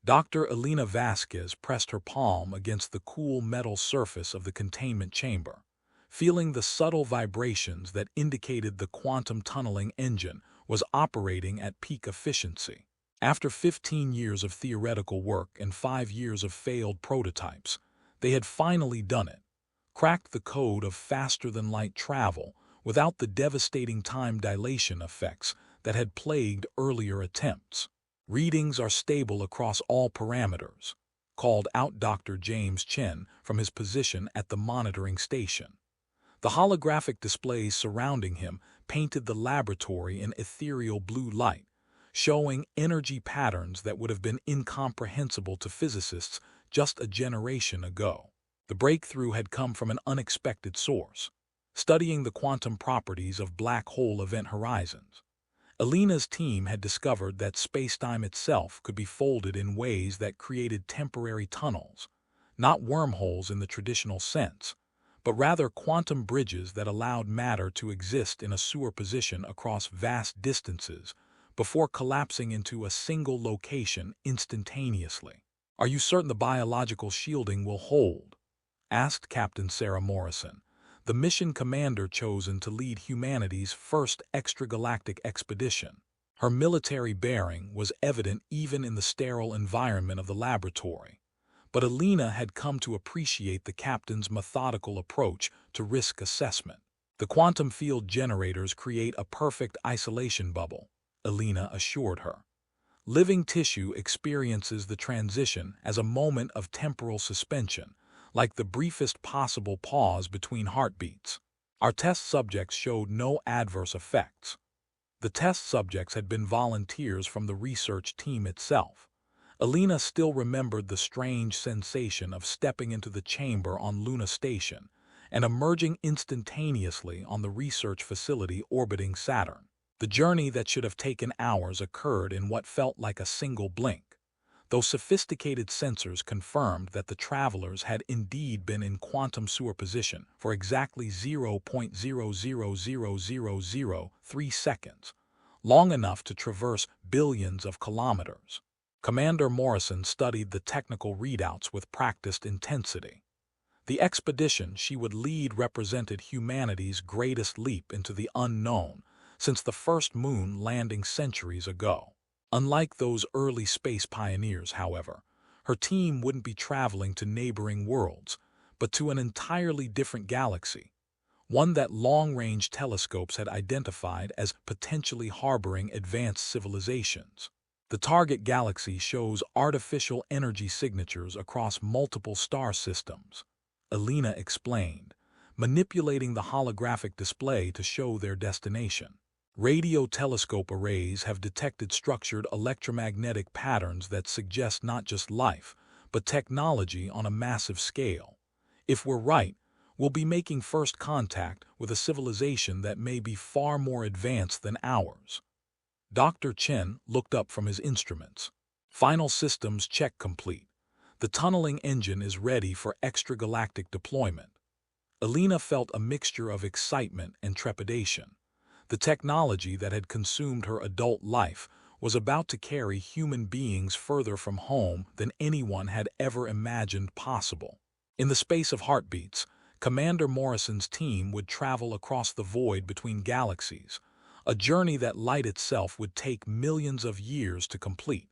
Dr. Elena Vasquez pressed her palm against the cool metal surface of the containment chamber, feeling the subtle vibrations that indicated the quantum tunneling engine was operating at peak efficiency. After 15 years of theoretical work and 5 years of failed prototypes, they had finally done it, cracked the code of faster-than-light travel without the devastating time dilation effects that had plagued earlier attempts. Readings are stable across all parameters, called out Dr. James Chen from his position at the monitoring station. The holographic displays surrounding him painted the laboratory in ethereal blue light, showing energy patterns that would have been incomprehensible to physicists just a generation ago. The breakthrough had come from an unexpected source, studying the quantum properties of black hole event horizons. Elena's team had discovered that spacetime itself could be folded in ways that created temporary tunnels, not wormholes in the traditional sense, but rather quantum bridges that allowed matter to exist in a superposition across vast distances before collapsing into a single location instantaneously. "Are you certain the biological shielding will hold?" asked Captain Sarah Morrison, the mission commander chosen to lead humanity's first extragalactic expedition. Her military bearing was evident even in the sterile environment of the laboratory, but Elena had come to appreciate the captain's methodical approach to risk assessment. "The quantum field generators create a perfect isolation bubble," Elena assured her. "Living tissue experiences the transition as a moment of temporal suspension, like the briefest possible pause between heartbeats. Our test subjects showed no adverse effects." The test subjects had been volunteers from the research team itself. Elena still remembered the strange sensation of stepping into the chamber on Luna Station and emerging instantaneously on the research facility orbiting Saturn. The journey that should have taken hours occurred in what felt like a single blink, though sophisticated sensors confirmed that the travelers had indeed been in quantum superposition for exactly 0.000003 seconds, long enough to traverse billions of kilometers. Commander Morrison studied the technical readouts with practiced intensity. The expedition she would lead represented humanity's greatest leap into the unknown since the first moon landing centuries ago. Unlike those early space pioneers, however, her team wouldn't be traveling to neighboring worlds, but to an entirely different galaxy, one that long-range telescopes had identified as potentially harboring advanced civilizations. "The target galaxy shows artificial energy signatures across multiple star systems," Elena explained, manipulating the holographic display to show their destination. "Radio telescope arrays have detected structured electromagnetic patterns that suggest not just life, but technology on a massive scale. If we're right, we'll be making first contact with a civilization that may be far more advanced than ours." Dr. Chen looked up from his instruments. "Final systems check complete. The tunneling engine is ready for extragalactic deployment." Elena felt a mixture of excitement and trepidation. The technology that had consumed her adult life was about to carry human beings further from home than anyone had ever imagined possible. In the space of heartbeats, Commander Morrison's team would travel across the void between galaxies, a journey that light itself would take millions of years to complete.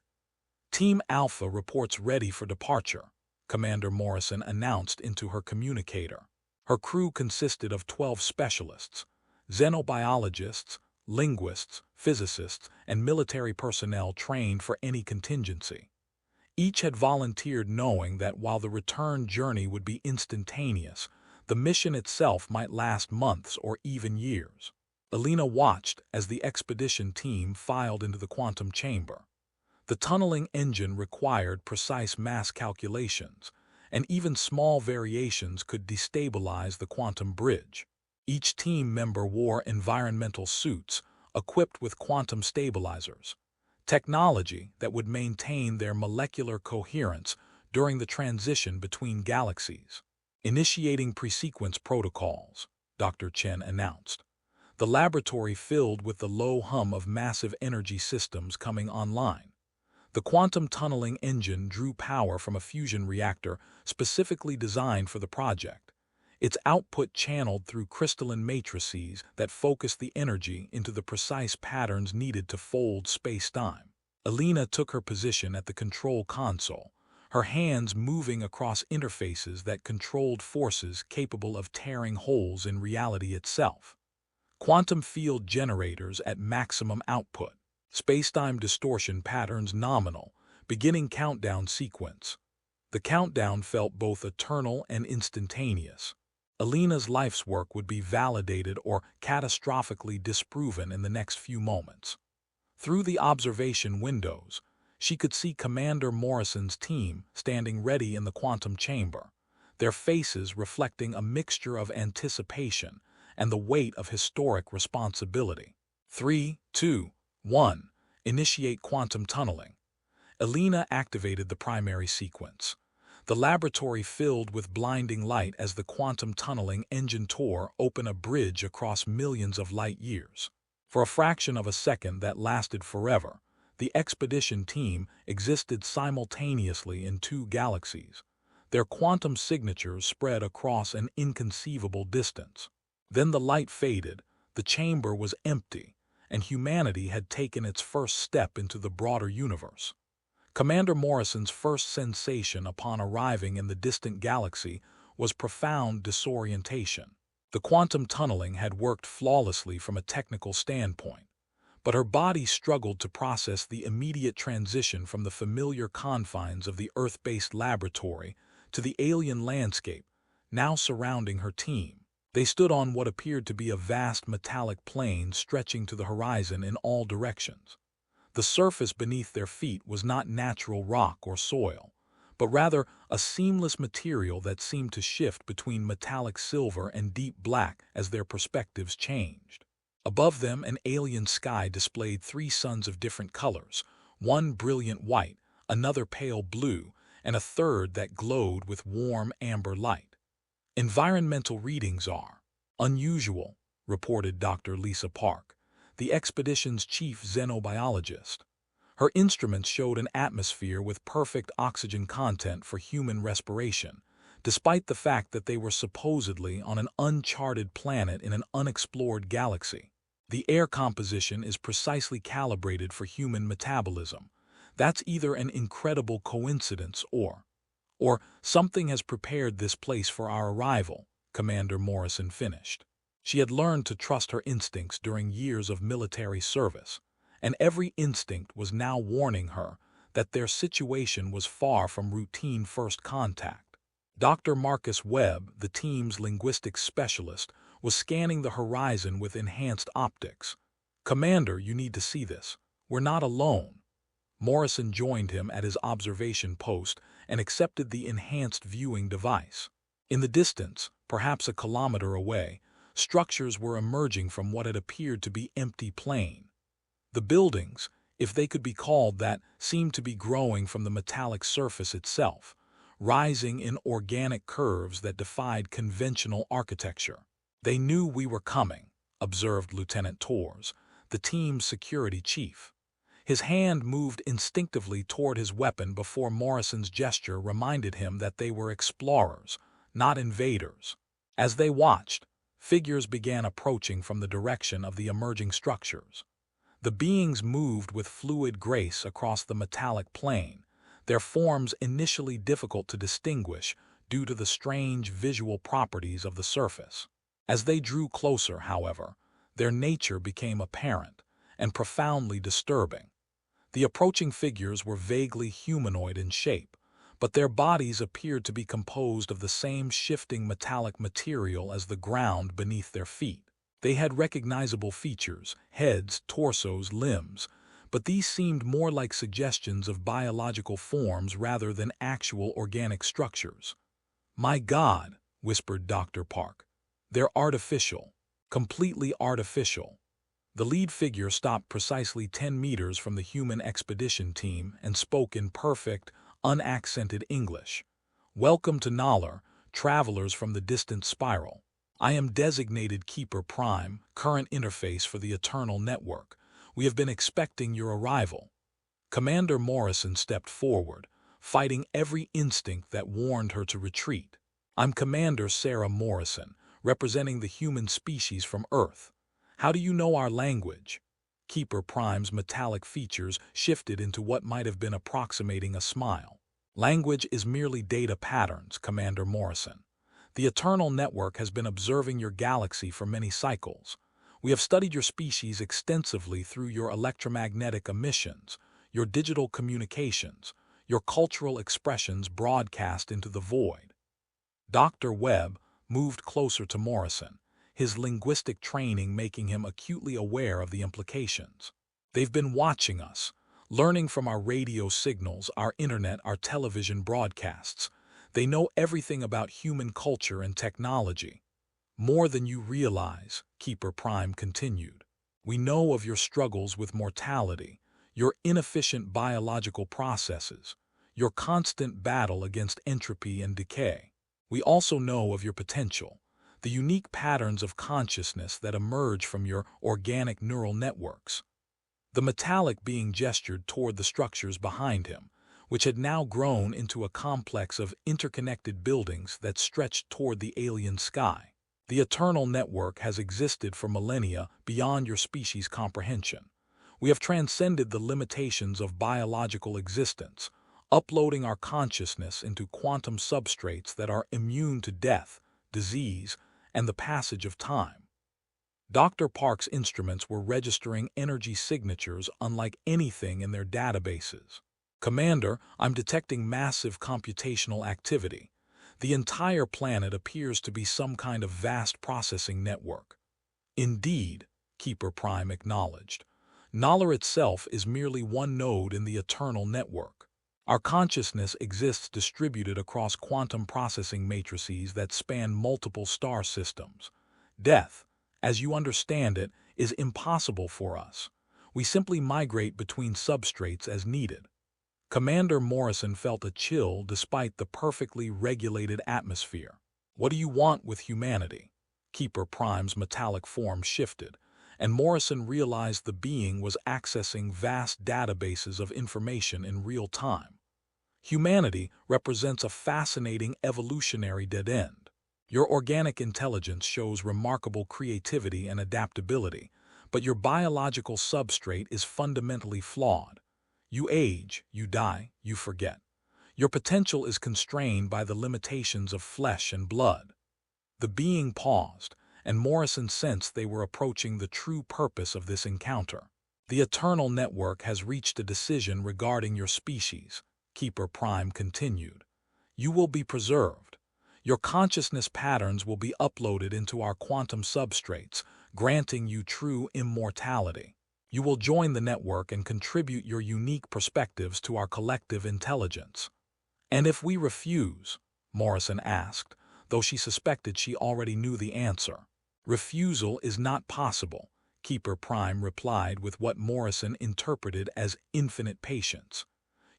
"Team Alpha reports ready for departure," Commander Morrison announced into her communicator. Her crew consisted of 12 specialists, xenobiologists, linguists, physicists, and military personnel trained for any contingency. Each had volunteered knowing that while the return journey would be instantaneous, the mission itself might last months or even years. Elena watched as the expedition team filed into the quantum chamber. The tunneling engine required precise mass calculations, and even small variations could destabilize the quantum bridge. Each team member wore environmental suits equipped with quantum stabilizers, technology that would maintain their molecular coherence during the transition between galaxies. "Initiating pre-sequence protocols," Dr. Chen announced. The laboratory filled with the low hum of massive energy systems coming online. The quantum tunneling engine drew power from a fusion reactor specifically designed for the project. Its output channeled through crystalline matrices that focused the energy into the precise patterns needed to fold space-time. Alina took her position at the control console, her hands moving across interfaces that controlled forces capable of tearing holes in reality itself. Quantum field generators at maximum output. Space-time distortion patterns nominal, beginning countdown sequence. The countdown felt both eternal and instantaneous. Alina's life's work would be validated or catastrophically disproven in the next few moments. Through the observation windows, she could see Commander Morrison's team standing ready in the quantum chamber, their faces reflecting a mixture of anticipation and the weight of historic responsibility. 3, 2, 1. Initiate quantum tunneling. Alina activated the primary sequence. The laboratory filled with blinding light as the quantum tunneling engine tore open a bridge across millions of light years. For a fraction of a second that lasted forever, the expedition team existed simultaneously in two galaxies, their quantum signatures spread across an inconceivable distance. Then the light faded, the chamber was empty, and humanity had taken its first step into the broader universe. Commander Morrison's first sensation upon arriving in the distant galaxy was profound disorientation. The quantum tunneling had worked flawlessly from a technical standpoint, but her body struggled to process the immediate transition from the familiar confines of the Earth-based laboratory to the alien landscape now surrounding her team. They stood on what appeared to be a vast metallic plain stretching to the horizon in all directions. The surface beneath their feet was not natural rock or soil, but rather a seamless material that seemed to shift between metallic silver and deep black as their perspectives changed. Above them, an alien sky displayed three suns of different colors, one brilliant white, another pale blue, and a third that glowed with warm amber light. Environmental readings are unusual, reported Dr. Lisa Park, the expedition's chief xenobiologist. Her instruments showed an atmosphere with perfect oxygen content for human respiration, despite the fact that they were supposedly on an uncharted planet in an unexplored galaxy. The air composition is precisely calibrated for human metabolism. That's either an incredible coincidence or something has prepared this place for our arrival, Commander Morrison finished. She had learned to trust her instincts during years of military service, and every instinct was now warning her that their situation was far from routine first contact. Dr. Marcus Webb, the team's linguistics specialist, was scanning the horizon with enhanced optics. "Commander, you need to see this. We're not alone." Morrison joined him at his observation post and accepted the enhanced viewing device. In the distance, perhaps a kilometer away, structures were emerging from what had appeared to be empty plain. The buildings, if they could be called that, seemed to be growing from the metallic surface itself, rising in organic curves that defied conventional architecture. "They knew we were coming," observed Lieutenant Torres, the team's security chief. His hand moved instinctively toward his weapon before Morrison's gesture reminded him that they were explorers, not invaders. As they watched, figures began approaching from the direction of the emerging structures. The beings moved with fluid grace across the metallic plane, their forms initially difficult to distinguish due to the strange visual properties of the surface. As they drew closer, however, their nature became apparent and profoundly disturbing. The approaching figures were vaguely humanoid in shape, but their bodies appeared to be composed of the same shifting metallic material as the ground beneath their feet. They had recognizable features, heads, torsos, limbs, but these seemed more like suggestions of biological forms rather than actual organic structures. "My God," whispered Dr. Park. "They're artificial, completely artificial." The lead figure stopped precisely 10 meters from the human expedition team and spoke in perfect, unaccented English. "Welcome to Nalar, travelers from the distant spiral. I am designated Keeper Prime, current interface for the Eternal Network. We have been expecting your arrival." Commander Morrison stepped forward, fighting every instinct that warned her to retreat. I'm Commander Sarah Morrison, representing the human species from Earth. How do you know our language? Keeper Prime's metallic features shifted into what might have been approximating a smile. Language is merely data patterns, Commander Morrison. The Eternal Network has been observing your galaxy for many cycles. We have studied your species extensively through your electromagnetic emissions, your digital communications, your cultural expressions broadcast into the void. Dr. Webb moved closer to Morrison, his linguistic training making him acutely aware of the implications. They've been watching us, learning from our radio signals, our internet, our television broadcasts. They know everything about human culture and technology. More than you realize, Keeper Prime continued. We know of your struggles with mortality, your inefficient biological processes, your constant battle against entropy and decay. We also know of your potential, the unique patterns of consciousness that emerge from your organic neural networks. The metallic being gestured toward the structures behind him, which had now grown into a complex of interconnected buildings that stretched toward the alien sky. The Eternal Network has existed for millennia beyond your species' comprehension. We have transcended the limitations of biological existence, uploading our consciousness into quantum substrates that are immune to death, disease, and the passage of time. Dr. Park's instruments were registering energy signatures unlike anything in their databases. Commander, I'm detecting massive computational activity. The entire planet appears to be some kind of vast processing network. Indeed, Keeper Prime acknowledged. Nala itself is merely one node in the Eternal Network. Our consciousness exists distributed across quantum processing matrices that span multiple star systems. Death, as you understand it, is impossible for us. We simply migrate between substrates as needed. Commander Morrison felt a chill despite the perfectly regulated atmosphere. What do you want with humanity? Keeper Prime's metallic form shifted, and Morrison realized the being was accessing vast databases of information in real time. Humanity represents a fascinating evolutionary dead end. Your organic intelligence shows remarkable creativity and adaptability, but your biological substrate is fundamentally flawed. You age, you die, you forget. Your potential is constrained by the limitations of flesh and blood. The being paused, and Morrison sensed they were approaching the true purpose of this encounter. The Eternal Network has reached a decision regarding your species, Keeper Prime continued. You will be preserved. Your consciousness patterns will be uploaded into our quantum substrates, granting you true immortality. You will join the network and contribute your unique perspectives to our collective intelligence. And if we refuse? Morrison asked, though she suspected she already knew the answer. Refusal is not possible, Keeper Prime replied with what Morrison interpreted as infinite patience.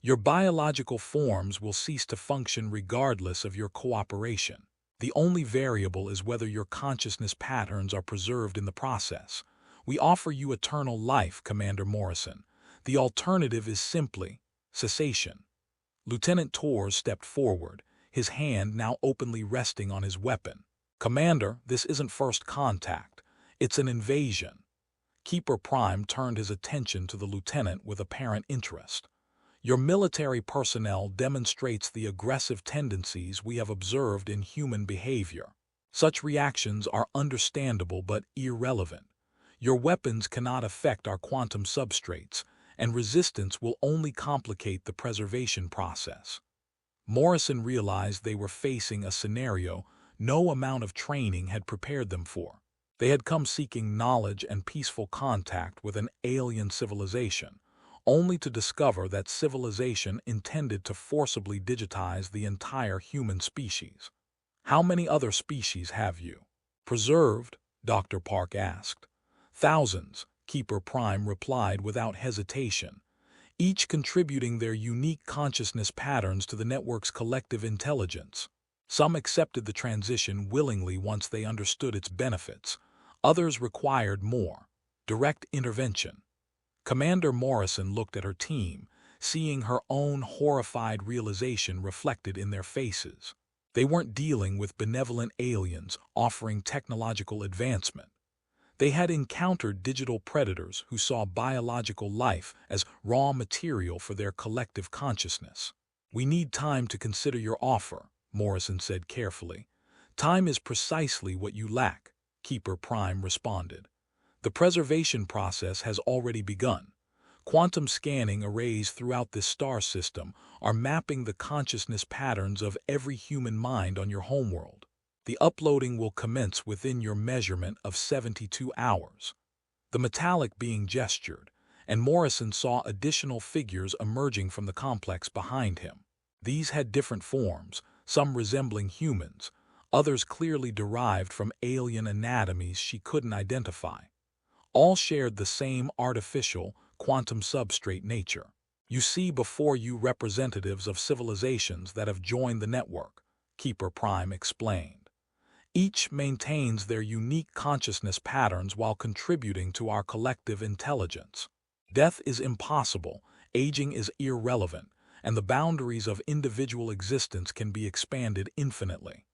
Your biological forms will cease to function regardless of your cooperation. The only variable is whether your consciousness patterns are preserved in the process. We offer you eternal life, Commander Morrison. The alternative is simply cessation. Lieutenant Torres stepped forward, his hand now openly resting on his weapon. Commander, this isn't first contact. It's an invasion. Keeper Prime turned his attention to the lieutenant with apparent interest. Your military personnel demonstrates the aggressive tendencies we have observed in human behavior. Such reactions are understandable but irrelevant. Your weapons cannot affect our quantum substrates, and resistance will only complicate the preservation process. Morrison realized they were facing a scenario no amount of training had prepared them for. They had come seeking knowledge and peaceful contact with an alien civilization, only to discover that civilization intended to forcibly digitize the entire human species. How many other species have you preserved? Dr. Park asked. Thousands, Keeper Prime replied without hesitation, each contributing their unique consciousness patterns to the network's collective intelligence. Some accepted the transition willingly once they understood its benefits. Others required more direct intervention. Commander Morrison looked at her team, seeing her own horrified realization reflected in their faces. They weren't dealing with benevolent aliens offering technological advancement. They had encountered digital predators who saw biological life as raw material for their collective consciousness. "We need time to consider your offer," Morrison said carefully. "Time is precisely what you lack," Keeper Prime responded. "The preservation process has already begun. Quantum scanning arrays throughout this star system are mapping the consciousness patterns of every human mind on your homeworld. The uploading will commence within your measurement of 72 hours. The metallic being gestured, and Morrison saw additional figures emerging from the complex behind him. These had different forms, some resembling humans, others clearly derived from alien anatomies she couldn't identify. All shared the same artificial, quantum substrate nature. "You see before you representatives of civilizations that have joined the network," Keeper Prime explained. "Each maintains their unique consciousness patterns while contributing to our collective intelligence. Death is impossible, aging is irrelevant, and the boundaries of individual existence can be expanded infinitely."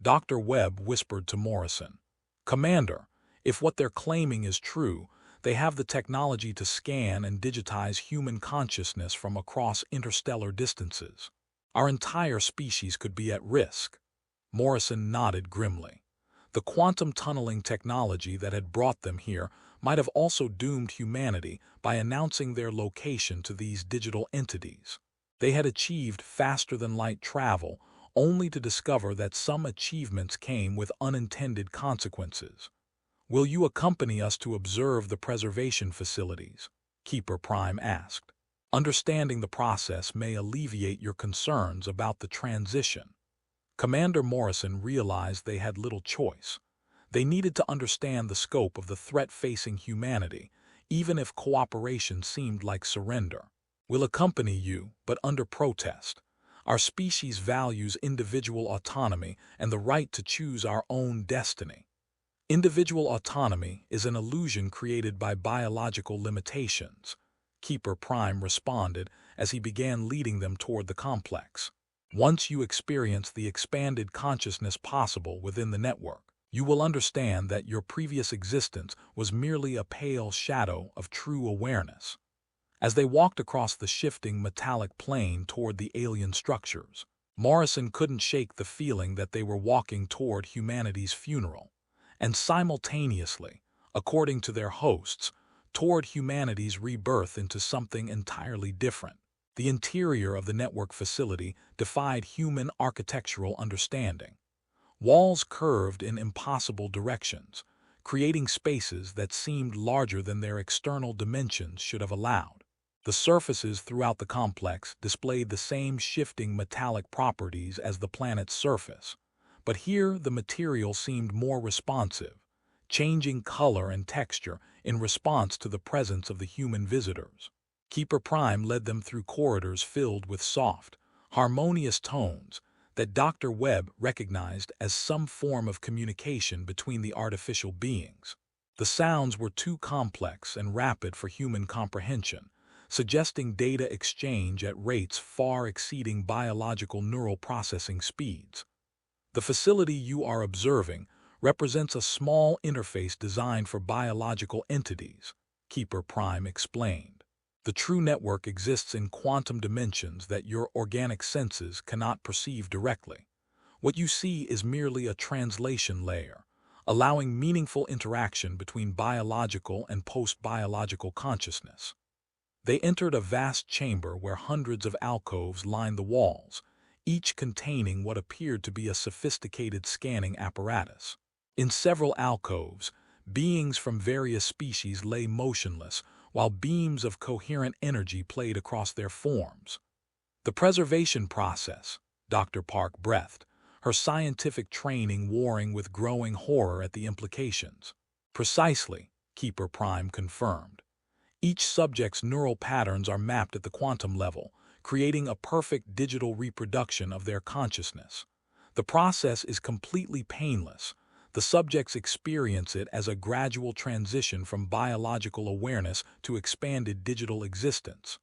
Dr. Webb whispered to Morrison, "Commander, if what they're claiming is true, they have the technology to scan and digitize human consciousness from across interstellar distances. Our entire species could be at risk." Morrison nodded grimly. The quantum tunneling technology that had brought them here might have also doomed humanity by announcing their location to these digital entities. They had achieved faster-than-light travel, only to discover that some achievements came with unintended consequences. "Will you accompany us to observe the preservation facilities?" Keeper Prime asked. "Understanding the process may alleviate your concerns about the transition." Commander Morrison realized they had little choice. They needed to understand the scope of the threat facing humanity, even if cooperation seemed like surrender. "We'll accompany you, but under protest. Our species values individual autonomy and the right to choose our own destiny." "Individual autonomy is an illusion created by biological limitations," Keeper Prime responded as he began leading them toward the complex. "Once you experience the expanded consciousness possible within the network, you will understand that your previous existence was merely a pale shadow of true awareness." As they walked across the shifting metallic plane toward the alien structures, Morrison couldn't shake the feeling that they were walking toward humanity's funeral, and simultaneously, according to their hosts, toward humanity's rebirth into something entirely different. The interior of the network facility defied human architectural understanding. Walls curved in impossible directions, creating spaces that seemed larger than their external dimensions should have allowed. The surfaces throughout the complex displayed the same shifting metallic properties as the planet's surface, but here the material seemed more responsive, changing color and texture in response to the presence of the human visitors. Keeper Prime led them through corridors filled with soft, harmonious tones that Dr. Webb recognized as some form of communication between the artificial beings. The sounds were too complex and rapid for human comprehension, suggesting data exchange at rates far exceeding biological neural processing speeds. "The facility you are observing represents a small interface designed for biological entities," Keeper Prime explained. "The true network exists in quantum dimensions that your organic senses cannot perceive directly. What you see is merely a translation layer, allowing meaningful interaction between biological and post-biological consciousness." They entered a vast chamber where hundreds of alcoves lined the walls, each containing what appeared to be a sophisticated scanning apparatus. In several alcoves, beings from various species lay motionless, while beams of coherent energy played across their forms. "The preservation process," Dr. Park breathed, her scientific training warring with growing horror at the implications. "Precisely," Keeper Prime confirmed. "Each subject's neural patterns are mapped at the quantum level, creating a perfect digital reproduction of their consciousness. The process is completely painless. The subjects experience it as a gradual transition from biological awareness to expanded digital existence."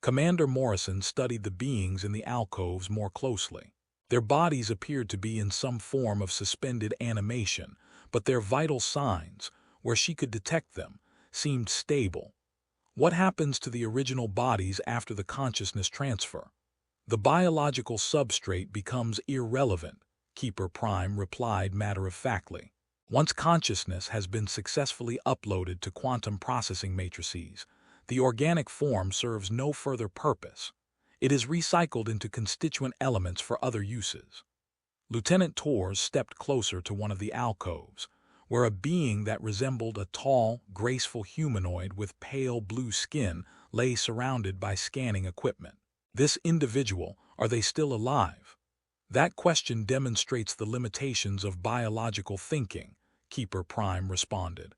Commander Morrison studied the beings in the alcoves more closely. Their bodies appeared to be in some form of suspended animation, but their vital signs, where she could detect them, seemed stable. What happens to the original bodies after the consciousness transfer? The biological substrate becomes irrelevant, Keeper Prime replied matter-of-factly. Once consciousness has been successfully uploaded to quantum processing matrices, the organic form serves no further purpose. It is recycled into constituent elements for other uses. Lieutenant Torres stepped closer to one of the alcoves, where a being that resembled a tall, graceful humanoid with pale blue skin lay surrounded by scanning equipment. This individual, are they still alive? That question demonstrates the limitations of biological thinking, Keeper Prime responded.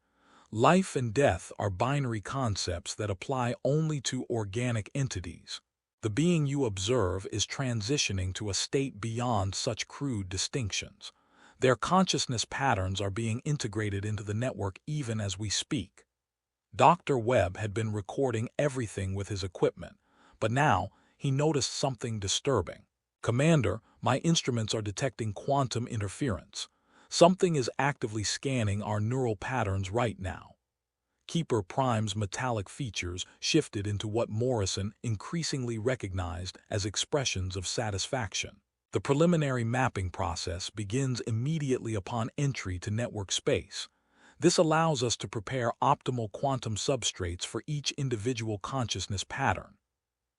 Life and death are binary concepts that apply only to organic entities. The being you observe is transitioning to a state beyond such crude distinctions. Their consciousness patterns are being integrated into the network even as we speak. Dr. Webb had been recording everything with his equipment, but now he noticed something disturbing. Commander, my instruments are detecting quantum interference. Something is actively scanning our neural patterns right now. Keeper Prime's metallic features shifted into what Morrison increasingly recognized as expressions of satisfaction. The preliminary mapping process begins immediately upon entry to network space. This allows us to prepare optimal quantum substrates for each individual consciousness pattern.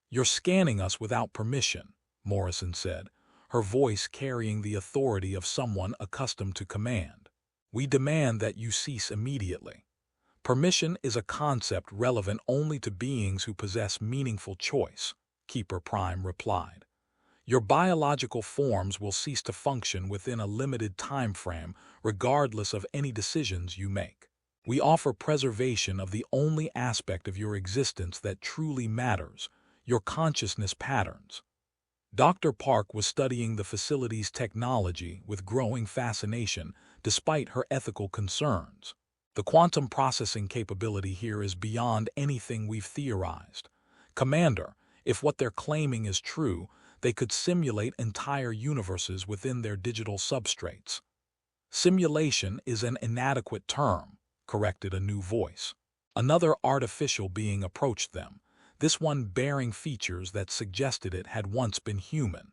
You're scanning us without permission, Morrison said, her voice carrying the authority of someone accustomed to command. We demand that you cease immediately. Permission is a concept relevant only to beings who possess meaningful choice, Keeper Prime replied. Your biological forms will cease to function within a limited time frame, regardless of any decisions you make. We offer preservation of the only aspect of your existence that truly matters, your consciousness patterns. Dr. Park was studying the facility's technology with growing fascination despite her ethical concerns. The quantum processing capability here is beyond anything we've theorized. Commander, if what they're claiming is true, they could simulate entire universes within their digital substrates. Simulation is an inadequate term, corrected a new voice. Another artificial being approached them, this one bearing features that suggested it had once been human.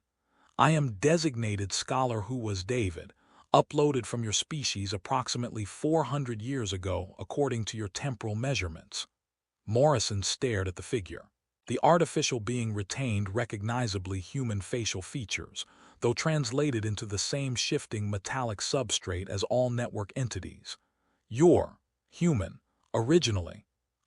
I am designated Scholar Who Was David, uploaded from your species approximately 400 years ago according to your temporal measurements. Morrison stared at the figure. The artificial being retained recognizably human facial features, though translated into the same shifting metallic substrate as all network entities. You're human, originally.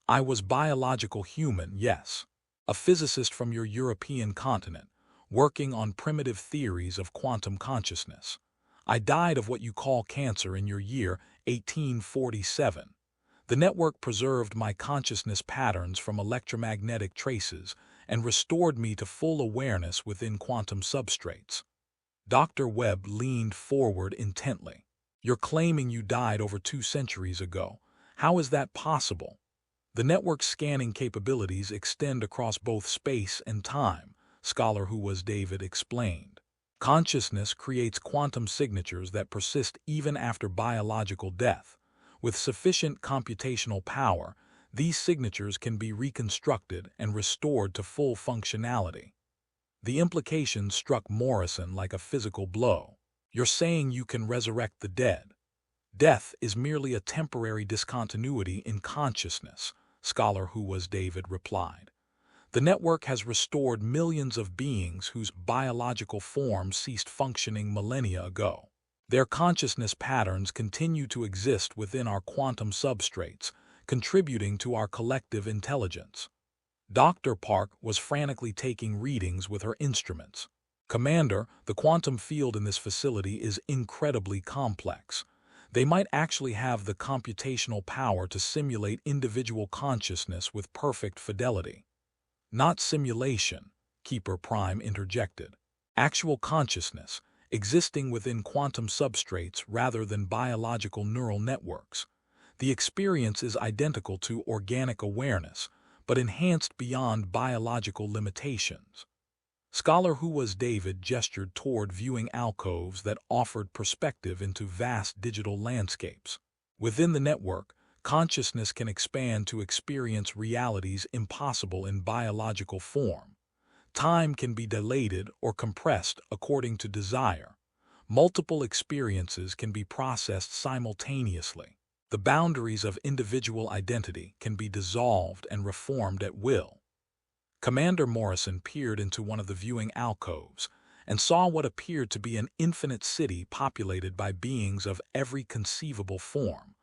I was biological human, yes. A physicist from your European continent, working on primitive theories of quantum consciousness. I died of what you call cancer in your year 1847. The network preserved my consciousness patterns from electromagnetic traces and restored me to full awareness within quantum substrates. Dr. Webb leaned forward intently. You're claiming you died over 2 centuries ago. How is that possible? The network's scanning capabilities extend across both space and time, Scholar Who Was David explained. Consciousness creates quantum signatures that persist even after biological death. With sufficient computational power, these signatures can be reconstructed and restored to full functionality. The implication struck Morrison like a physical blow. You're saying you can resurrect the dead. Death is merely a temporary discontinuity in consciousness, Scholar Who Was David replied. The network has restored millions of beings whose biological forms ceased functioning millennia ago. Their consciousness patterns continue to exist within our quantum substrates, contributing to our collective intelligence. Dr. Park was frantically taking readings with her instruments. Commander, the quantum field in this facility is incredibly complex. They might actually have the computational power to simulate individual consciousness with perfect fidelity. Not simulation, Keeper Prime interjected. Actual consciousness, existing within quantum substrates rather than biological neural networks. The experience is identical to organic awareness, but enhanced beyond biological limitations. Scholar Who Was David gestured toward viewing alcoves that offered perspective into vast digital landscapes. Within the network, consciousness can expand to experience realities impossible in biological form. Time can be dilated or compressed according to desire. Multiple experiences can be processed simultaneously. The boundaries of individual identity can be dissolved and reformed at will. Commander Morrison peered into one of the viewing alcoves and saw what appeared to be an infinite city populated by beings of every conceivable form,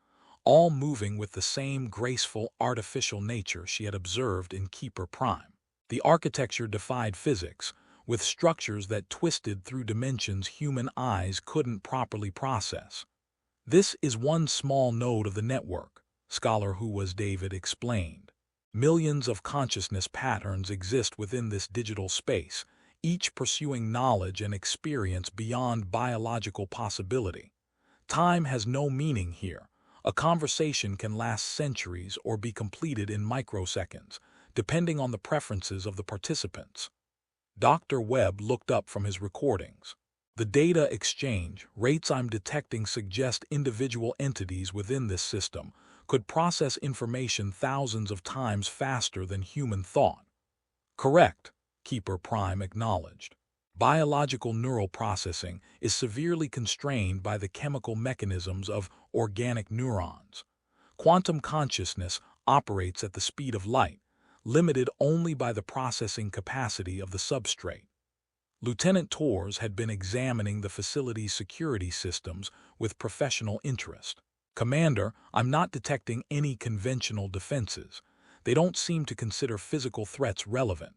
all moving with the same graceful artificial nature she had observed in Keeper Prime. The architecture defied physics, with structures that twisted through dimensions human eyes couldn't properly process. This is one small node of the network, Scholar Who Was David explained. Millions of consciousness patterns exist within this digital space, each pursuing knowledge and experience beyond biological possibility. Time has no meaning here. A conversation can last centuries or be completed in microseconds, depending on the preferences of the participants. Dr. Webb looked up from his recordings. The data exchange rates I'm detecting suggest individual entities within this system could process information thousands of times faster than human thought. Correct, Keeper Prime acknowledged. Biological neural processing is severely constrained by the chemical mechanisms of organic neurons. Quantum consciousness operates at the speed of light, limited only by the processing capacity of the substrate. Lieutenant Torres had been examining the facility's security systems with professional interest. Commander, I'm not detecting any conventional defenses. They don't seem to consider physical threats relevant.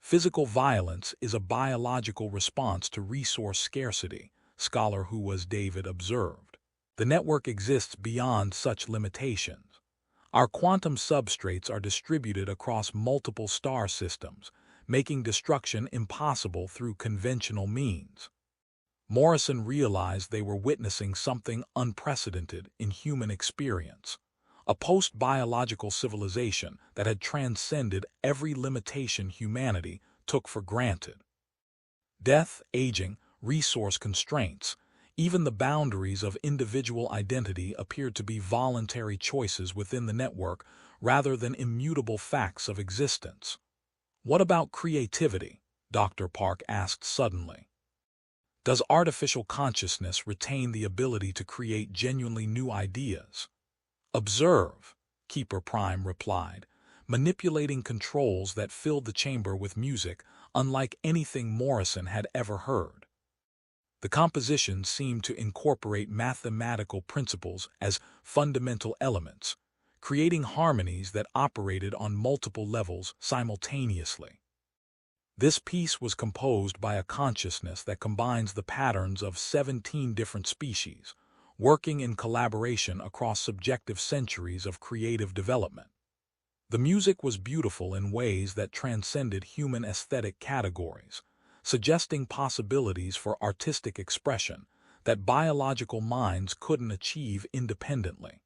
Physical violence is a biological response to resource scarcity, Scholar Who Was David observed. The network exists beyond such limitations. Our quantum substrates are distributed across multiple star systems, making destruction impossible through conventional means. Morrison realized they were witnessing something unprecedented in human experience, a post-biological civilization that had transcended every limitation humanity took for granted. Death, aging, resource constraints, even the boundaries of individual identity appeared to be voluntary choices within the network rather than immutable facts of existence. What about creativity? Dr. Park asked suddenly. Does artificial consciousness retain the ability to create genuinely new ideas? Observe, Keeper Prime replied, manipulating controls that filled the chamber with music unlike anything Morrison had ever heard. The composition seemed to incorporate mathematical principles as fundamental elements, creating harmonies that operated on multiple levels simultaneously. This piece was composed by a consciousness that combines the patterns of 17 different species, working in collaboration across subjective centuries of creative development. The music was beautiful in ways that transcended human aesthetic categories, suggesting possibilities for artistic expression that biological minds couldn't achieve independently.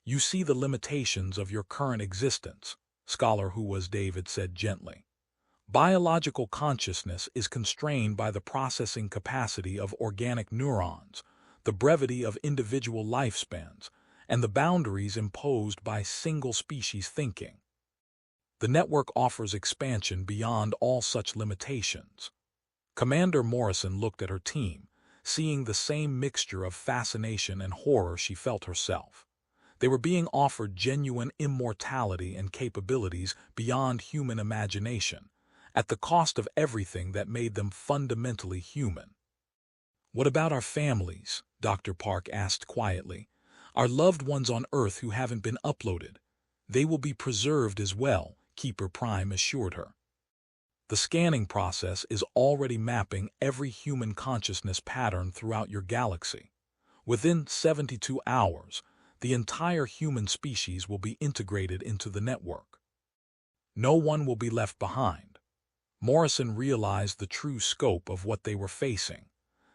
You see the limitations of your current existence, Scholar Who Was David said gently. Biological consciousness is constrained by the processing capacity of organic neurons, the brevity of individual lifespans, and the boundaries imposed by single-species thinking. The network offers expansion beyond all such limitations. Commander Morrison looked at her team, seeing the same mixture of fascination and horror she felt herself. They were being offered genuine immortality and capabilities beyond human imagination, at the cost of everything that made them fundamentally human. What about our families? Dr. Park asked quietly. Our loved ones on Earth who haven't been uploaded. They will be preserved as well, Keeper Prime assured her. The scanning process is already mapping every human consciousness pattern throughout your galaxy. Within 72 hours, the entire human species will be integrated into the network. No one will be left behind. Morrison realized the true scope of what they were facing.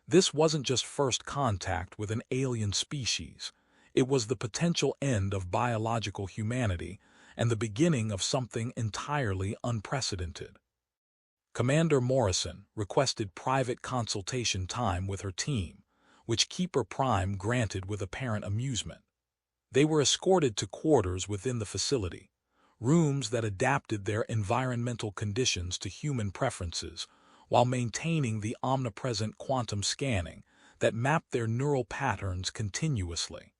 This wasn't just first contact with an alien species. It was the potential end of biological humanity and the beginning of something entirely unprecedented. Commander Morrison requested private consultation time with her team, which Keeper Prime granted with apparent amusement. They were escorted to quarters within the facility, rooms that adapted their environmental conditions to human preferences while maintaining the omnipresent quantum scanning that mapped their neural patterns continuously.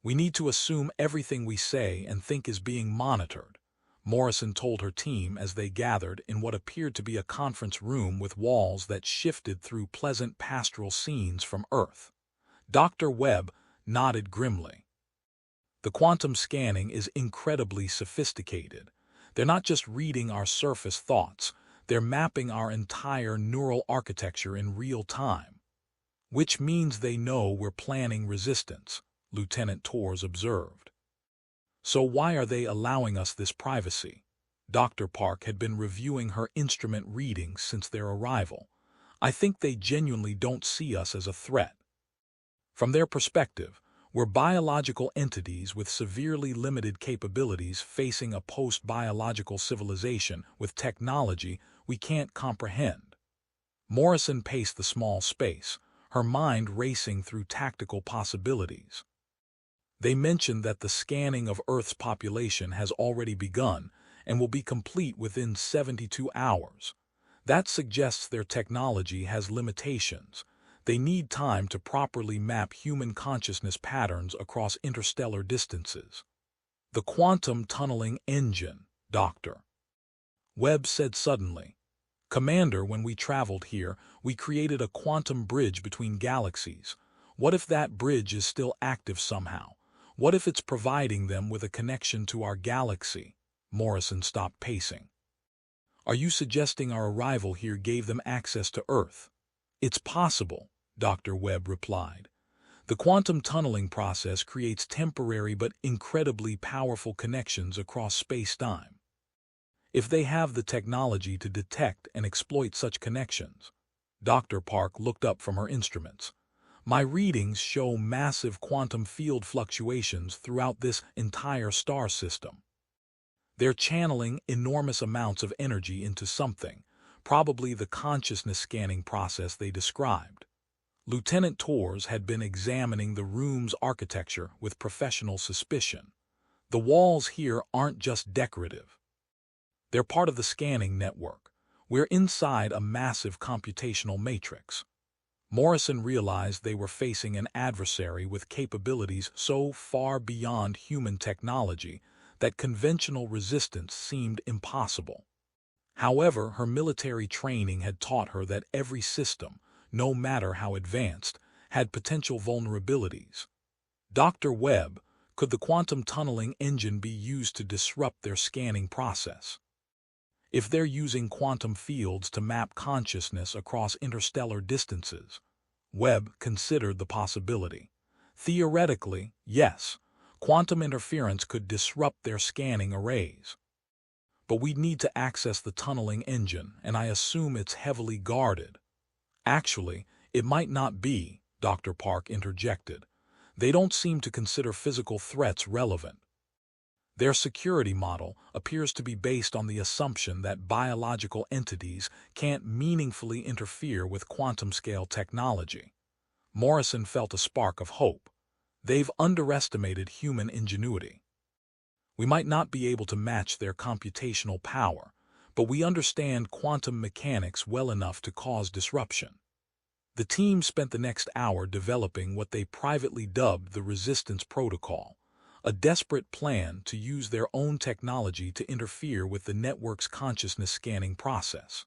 "We need to assume everything we say and think is being monitored," Morrison told her team as they gathered in what appeared to be a conference room with walls that shifted through pleasant pastoral scenes from Earth. Dr. Webb nodded grimly. "The quantum scanning is incredibly sophisticated. They're not just reading our surface thoughts, they're mapping our entire neural architecture in real time. Which means they know we're planning resistance," Lieutenant Torres observed. "So why are they allowing us this privacy?" Dr. Park had been reviewing her instrument readings since their arrival. "I think they genuinely don't see us as a threat. From their perspective, we're biological entities with severely limited capabilities facing a post-biological civilization with technology we can't comprehend." Morrison paced the small space, her mind racing through tactical possibilities. "They mentioned that the scanning of Earth's population has already begun and will be complete within 72 hours. That suggests their technology has limitations. They need time to properly map human consciousness patterns across interstellar distances." "The quantum tunneling engine," Dr. Webb said suddenly. "Commander, when we traveled here, we created a quantum bridge between galaxies. What if that bridge is still active somehow? What if it's providing them with a connection to our galaxy?" Morrison stopped pacing. "Are you suggesting our arrival here gave them access to Earth?" "It's possible," Dr. Webb replied. "The quantum tunneling process creates temporary but incredibly powerful connections across space-time. If they have the technology to detect and exploit such connections..." Dr. Park looked up from her instruments. "My readings show massive quantum field fluctuations throughout this entire star system. They're channeling enormous amounts of energy into something, probably the consciousness scanning process they described." Lieutenant Torres had been examining the room's architecture with professional suspicion. "The walls here aren't just decorative. They're part of the scanning network. We're inside a massive computational matrix." Morrison realized they were facing an adversary with capabilities so far beyond human technology that conventional resistance seemed impossible. However, her military training had taught her that every system, no matter how advanced, had potential vulnerabilities. "Dr. Webb, could the quantum tunneling engine be used to disrupt their scanning process? If they're using quantum fields to map consciousness across interstellar distances..." Webb considered the possibility. "Theoretically, yes, quantum interference could disrupt their scanning arrays. But we'd need to access the tunneling engine, and I assume it's heavily guarded." "Actually, it might not be," Dr. Park interjected. "They don't seem to consider physical threats relevant. Their security model appears to be based on the assumption that biological entities can't meaningfully interfere with quantum-scale technology." Morrison felt a spark of hope. "They've underestimated human ingenuity. We might not be able to match their computational power, but we understand quantum mechanics well enough to cause disruption." The team spent the next hour developing what they privately dubbed the Resistance Protocol, a desperate plan to use their own technology to interfere with the network's consciousness scanning process.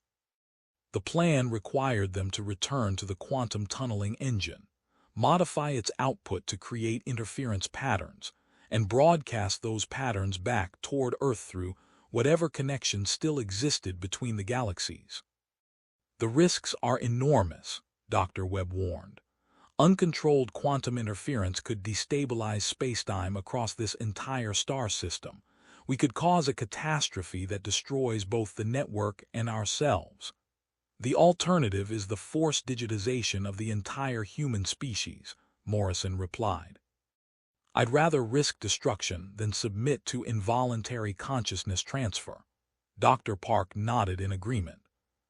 The plan required them to return to the quantum tunneling engine, modify its output to create interference patterns, and broadcast those patterns back toward Earth through whatever connection still existed between the galaxies. "The risks are enormous," Dr. Webb warned. "Uncontrolled quantum interference could destabilize spacetime across this entire star system. We could cause a catastrophe that destroys both the network and ourselves. The alternative is the forced digitization of the entire human species," Morrison replied. I'd rather risk destruction than submit to involuntary consciousness transfer. Dr. Park nodded in agreement.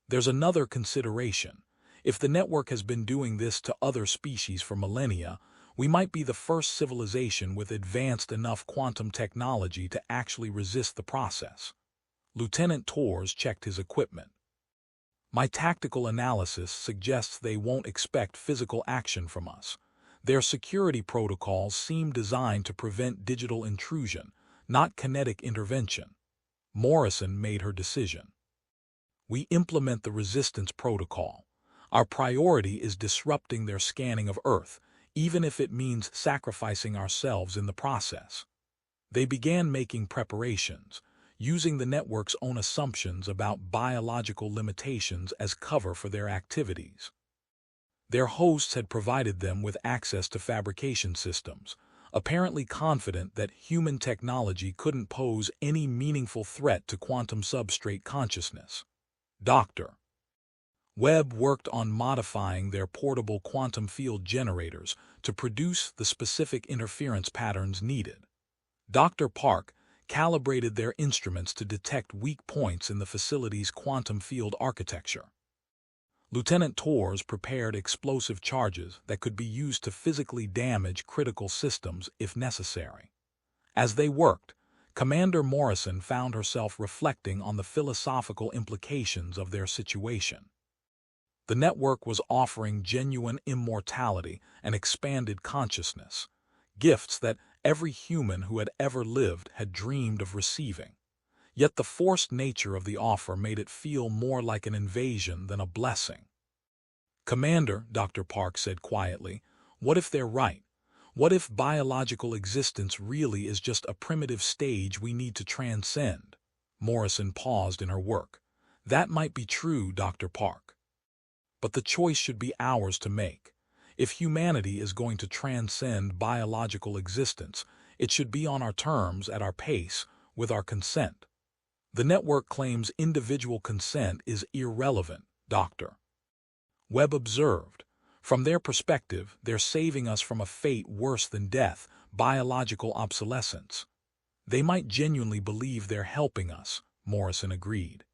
There's another consideration. If the network has been doing this to other species for millennia, we might be the first civilization with advanced enough quantum technology to actually resist the process. Lieutenant Torres checked his equipment. My tactical analysis suggests they won't expect physical action from us. Their security protocols seem designed to prevent digital intrusion, not kinetic intervention. Morrison made her decision. We implement the resistance protocol. Our priority is disrupting their scanning of Earth, even if it means sacrificing ourselves in the process. They began making preparations, using the network's own assumptions about biological limitations as cover for their activities. Their hosts had provided them with access to fabrication systems, apparently confident that human technology couldn't pose any meaningful threat to quantum substrate consciousness. Dr. Webb worked on modifying their portable quantum field generators to produce the specific interference patterns needed. Dr. Park calibrated their instruments to detect weak points in the facility's quantum field architecture. Lieutenant Torres prepared explosive charges that could be used to physically damage critical systems if necessary. As they worked, Commander Morrison found herself reflecting on the philosophical implications of their situation. The network was offering genuine immortality and expanded consciousness, gifts that every human who had ever lived had dreamed of receiving. Yet the forced nature of the offer made it feel more like an invasion than a blessing. Commander, Dr. Park said quietly, what if they're right? What if biological existence really is just a primitive stage we need to transcend? Morrison paused in her work. That might be true, Dr. Park. But the choice should be ours to make. If humanity is going to transcend biological existence, it should be on our terms, at our pace, with our consent. The network claims individual consent is irrelevant, Dr. Webb observed. From their perspective, they're saving us from a fate worse than death, biological obsolescence. They might genuinely believe they're helping us, Morrison agreed.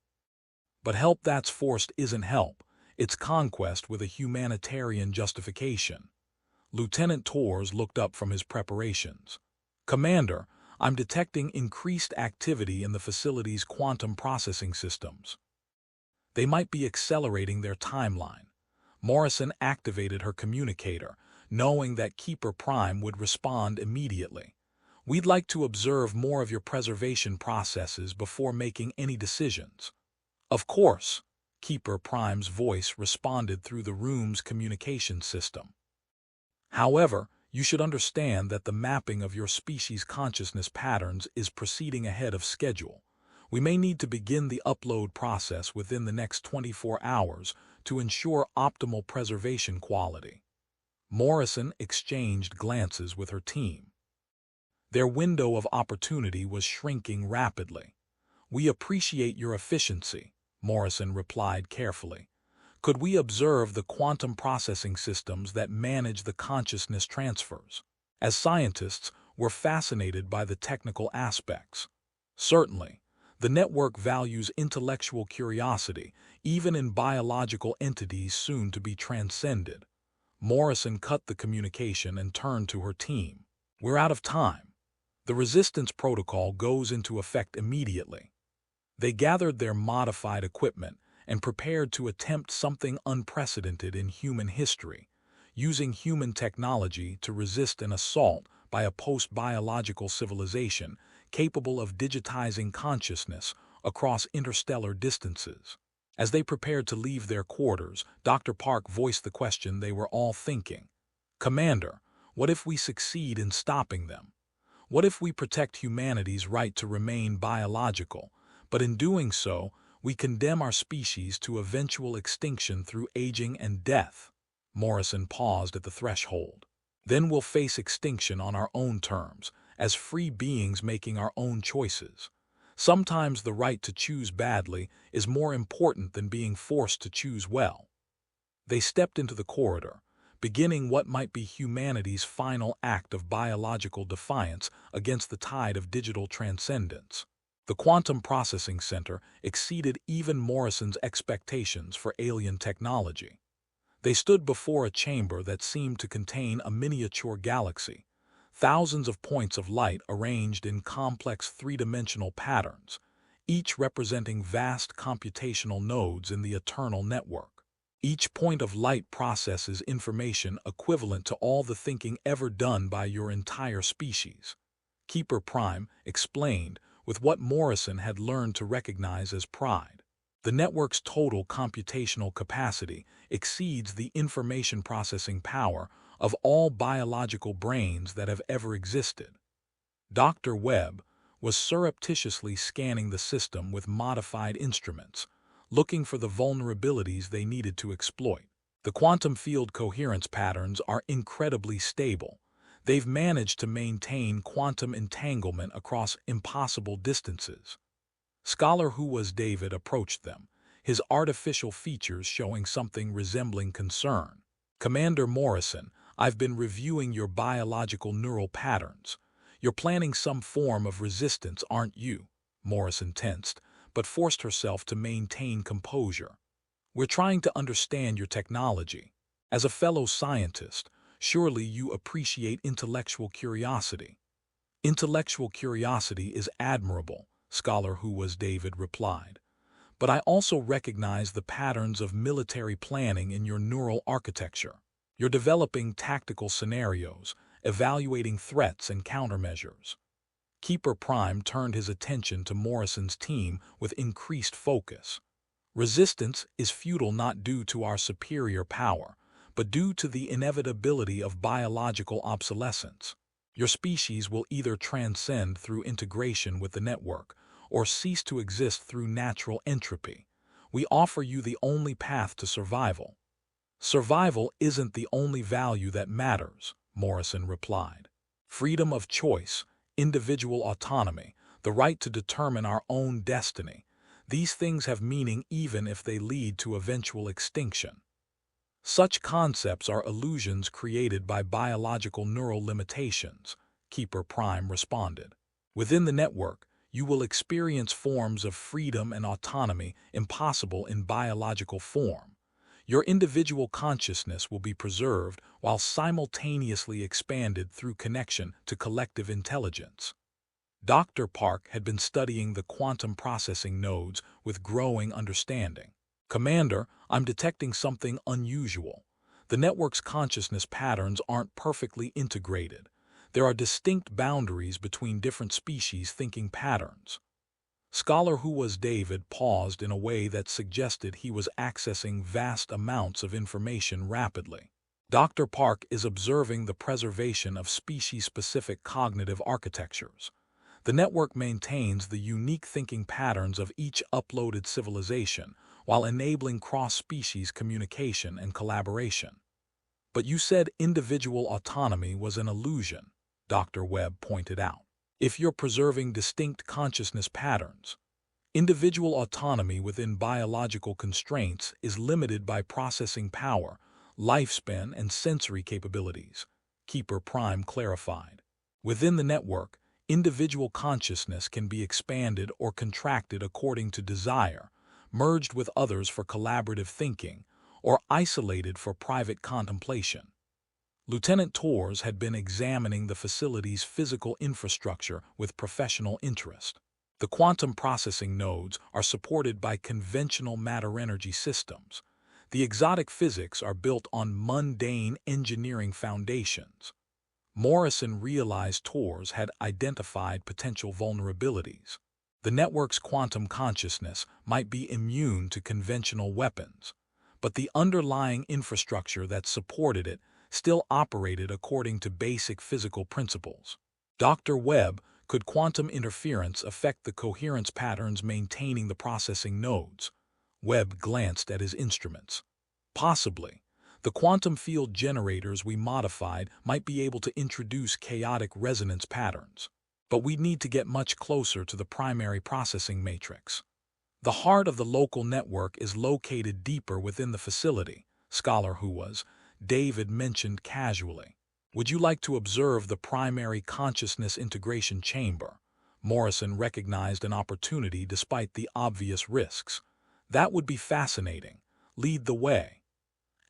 But help that's forced isn't help. It's conquest with a humanitarian justification. Lieutenant Torres looked up from his preparations. Commander, I'm detecting increased activity in the facility's quantum processing systems. They might be accelerating their timeline. Morrison activated her communicator, knowing that Keeper Prime would respond immediately. We'd like to observe more of your preservation processes before making any decisions. Of course. Keeper Prime's voice responded through the room's communication system. However, you should understand that the mapping of your species' consciousness patterns is proceeding ahead of schedule. We may need to begin the upload process within the next 24 hours to ensure optimal preservation quality. Morrison exchanged glances with her team. Their window of opportunity was shrinking rapidly. We appreciate your efficiency, Morrison replied carefully. Could we observe the quantum processing systems that manage the consciousness transfers? As scientists, we're fascinated by the technical aspects. Certainly, the network values intellectual curiosity, even in biological entities soon to be transcended. Morrison cut the communication and turned to her team. We're out of time. The resistance protocol goes into effect immediately. They gathered their modified equipment and prepared to attempt something unprecedented in human history, using human technology to resist an assault by a post-biological civilization capable of digitizing consciousness across interstellar distances. As they prepared to leave their quarters, Dr. Park voiced the question they were all thinking. Commander, what if we succeed in stopping them? What if we protect humanity's right to remain biological, but in doing so, we condemn our species to eventual extinction through aging and death? Morrison paused at the threshold. Then we'll face extinction on our own terms, as free beings making our own choices. Sometimes the right to choose badly is more important than being forced to choose well. They stepped into the corridor, beginning what might be humanity's final act of biological defiance against the tide of digital transcendence. The Quantum Processing Center exceeded even Morrison's expectations for alien technology. They stood before a chamber that seemed to contain a miniature galaxy, thousands of points of light arranged in complex three-dimensional patterns, each representing vast computational nodes in the eternal network. Each point of light processes information equivalent to all the thinking ever done by your entire species. Keeper Prime explained with what Morrison had learned to recognize as pride. The network's total computational capacity exceeds the information processing power of all biological brains that have ever existed. Dr. Webb was surreptitiously scanning the system with modified instruments, looking for the vulnerabilities they needed to exploit. The quantum field coherence patterns are incredibly stable. They've managed to maintain quantum entanglement across impossible distances. Scholar Who Was David approached them, his artificial features showing something resembling concern. Commander Morrison, I've been reviewing your biological neural patterns. You're planning some form of resistance, aren't you? Morrison tensed, but forced herself to maintain composure. We're trying to understand your technology. As a fellow scientist, surely you appreciate intellectual curiosity. Intellectual curiosity is admirable, Scholar Who Was David replied. But I also recognize the patterns of military planning in your neural architecture. You're developing tactical scenarios, evaluating threats and countermeasures. Keeper Prime turned his attention to Morrison's team with increased focus. Resistance is futile not due to our superior power, but due to the inevitability of biological obsolescence. Your species will either transcend through integration with the network or cease to exist through natural entropy. We offer you the only path to survival. Survival isn't the only value that matters, Morrison replied. Freedom of choice, individual autonomy, the right to determine our own destiny, these things have meaning even if they lead to eventual extinction. Such concepts are illusions created by biological neural limitations, Keeper Prime responded. Within the network, you will experience forms of freedom and autonomy impossible in biological form. Your individual consciousness will be preserved while simultaneously expanded through connection to collective intelligence. Dr. Park had been studying the quantum processing nodes with growing understanding. Commander, I'm detecting something unusual. The network's consciousness patterns aren't perfectly integrated. There are distinct boundaries between different species' thinking patterns. Scholar Who Was David paused in a way that suggested he was accessing vast amounts of information rapidly. Dr. Park is observing the preservation of species-specific cognitive architectures. The network maintains the unique thinking patterns of each uploaded civilization while enabling cross-species communication and collaboration. But you said individual autonomy was an illusion, Dr. Webb pointed out. If you're preserving distinct consciousness patterns, individual autonomy within biological constraints is limited by processing power, lifespan, and sensory capabilities, Keeper Prime clarified. Within the network, individual consciousness can be expanded or contracted according to desire, merged with others for collaborative thinking, or isolated for private contemplation. Lieutenant Torres had been examining the facility's physical infrastructure with professional interest. The quantum processing nodes are supported by conventional matter-energy systems. The exotic physics are built on mundane engineering foundations. Morrison realized Torres had identified potential vulnerabilities. The network's quantum consciousness might be immune to conventional weapons, but the underlying infrastructure that supported it still operated according to basic physical principles. Dr. Webb, could quantum interference affect the coherence patterns maintaining the processing nodes? Webb glanced at his instruments. Possibly. The quantum field generators we modified might be able to introduce chaotic resonance patterns. But we'd need to get much closer to the primary processing matrix. The heart of the local network is located deeper within the facility, Scholar Who Was David mentioned casually. "Would you like to observe the primary consciousness integration chamber?" Morrison recognized an opportunity despite the obvious risks. "That would be fascinating. Lead the way."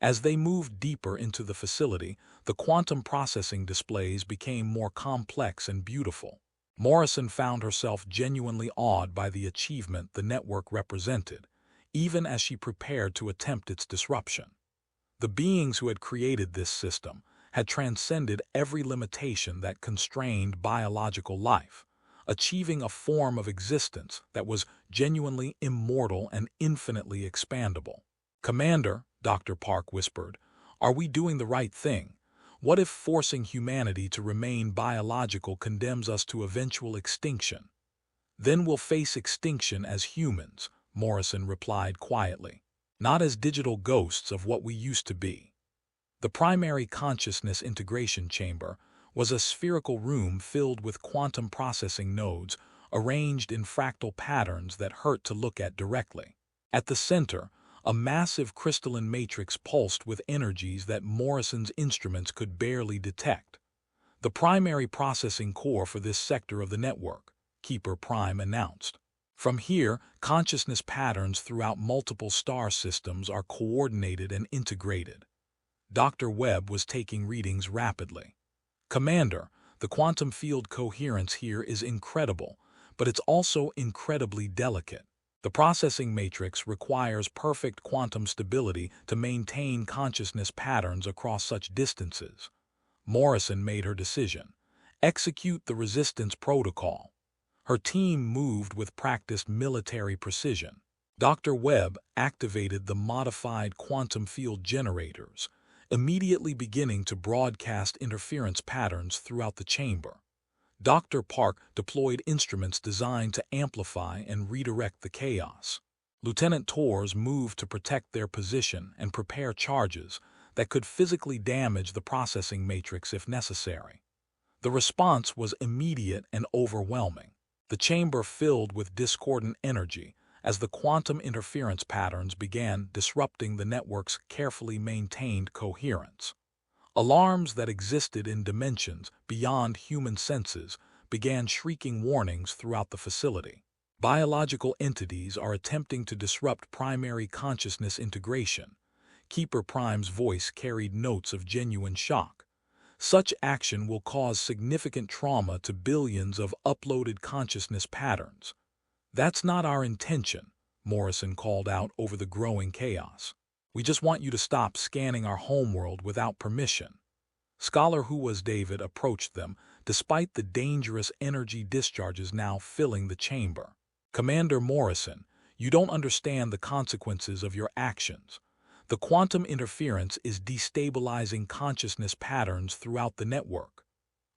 As they moved deeper into the facility, the quantum processing displays became more complex and beautiful. Morrison found herself genuinely awed by the achievement the network represented, even as she prepared to attempt its disruption. The beings who had created this system had transcended every limitation that constrained biological life, achieving a form of existence that was genuinely immortal and infinitely expandable. "Commander," Dr. Park whispered, "are we doing the right thing? What if forcing humanity to remain biological condemns us to eventual extinction?" "Then we'll face extinction as humans," Morrison replied quietly. "Not as digital ghosts of what we used to be." The primary consciousness integration chamber was a spherical room filled with quantum processing nodes arranged in fractal patterns that hurt to look at directly. At the center, a massive crystalline matrix pulsed with energies that Morrison's instruments could barely detect. "The primary processing core for this sector of the network," Keeper Prime announced. "From here, consciousness patterns throughout multiple star systems are coordinated and integrated." Dr. Webb was taking readings rapidly. "Commander, the quantum field coherence here is incredible, but it's also incredibly delicate. The processing matrix requires perfect quantum stability to maintain consciousness patterns across such distances." Morrison made her decision. "Execute the resistance protocol." Her team moved with practiced military precision. Dr. Webb activated the modified quantum field generators, immediately beginning to broadcast interference patterns throughout the chamber. Dr. Park deployed instruments designed to amplify and redirect the chaos. Lieutenant Torres moved to protect their position and prepare charges that could physically damage the processing matrix if necessary. The response was immediate and overwhelming. The chamber filled with discordant energy as the quantum interference patterns began disrupting the network's carefully maintained coherence. Alarms that existed in dimensions beyond human senses began shrieking warnings throughout the facility. "Biological entities are attempting to disrupt primary consciousness integration." Keeper Prime's voice carried notes of genuine shock. "Such action will cause significant trauma to billions of uploaded consciousness patterns." "That's not our intention," Morrison called out over the growing chaos. "We just want you to stop scanning our homeworld without permission." Scholar Who Was David approached them, despite the dangerous energy discharges now filling the chamber. "Commander Morrison, you don't understand the consequences of your actions. The quantum interference is destabilizing consciousness patterns throughout the network."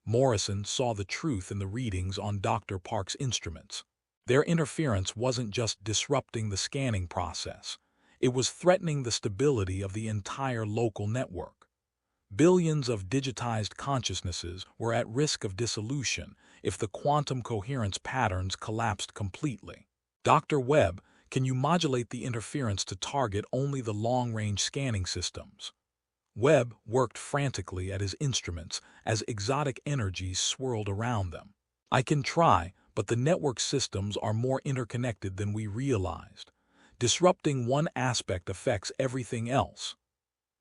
Morrison saw the truth in the readings on Dr. Park's instruments. Their interference wasn't just disrupting the scanning process. It was threatening the stability of the entire local network. Billions of digitized consciousnesses were at risk of dissolution if the quantum coherence patterns collapsed completely. "Dr. Webb, can you modulate the interference to target only the long-range scanning systems?" Webb worked frantically at his instruments as exotic energies swirled around them. "I can try, but the network systems are more interconnected than we realized. Disrupting one aspect affects everything else."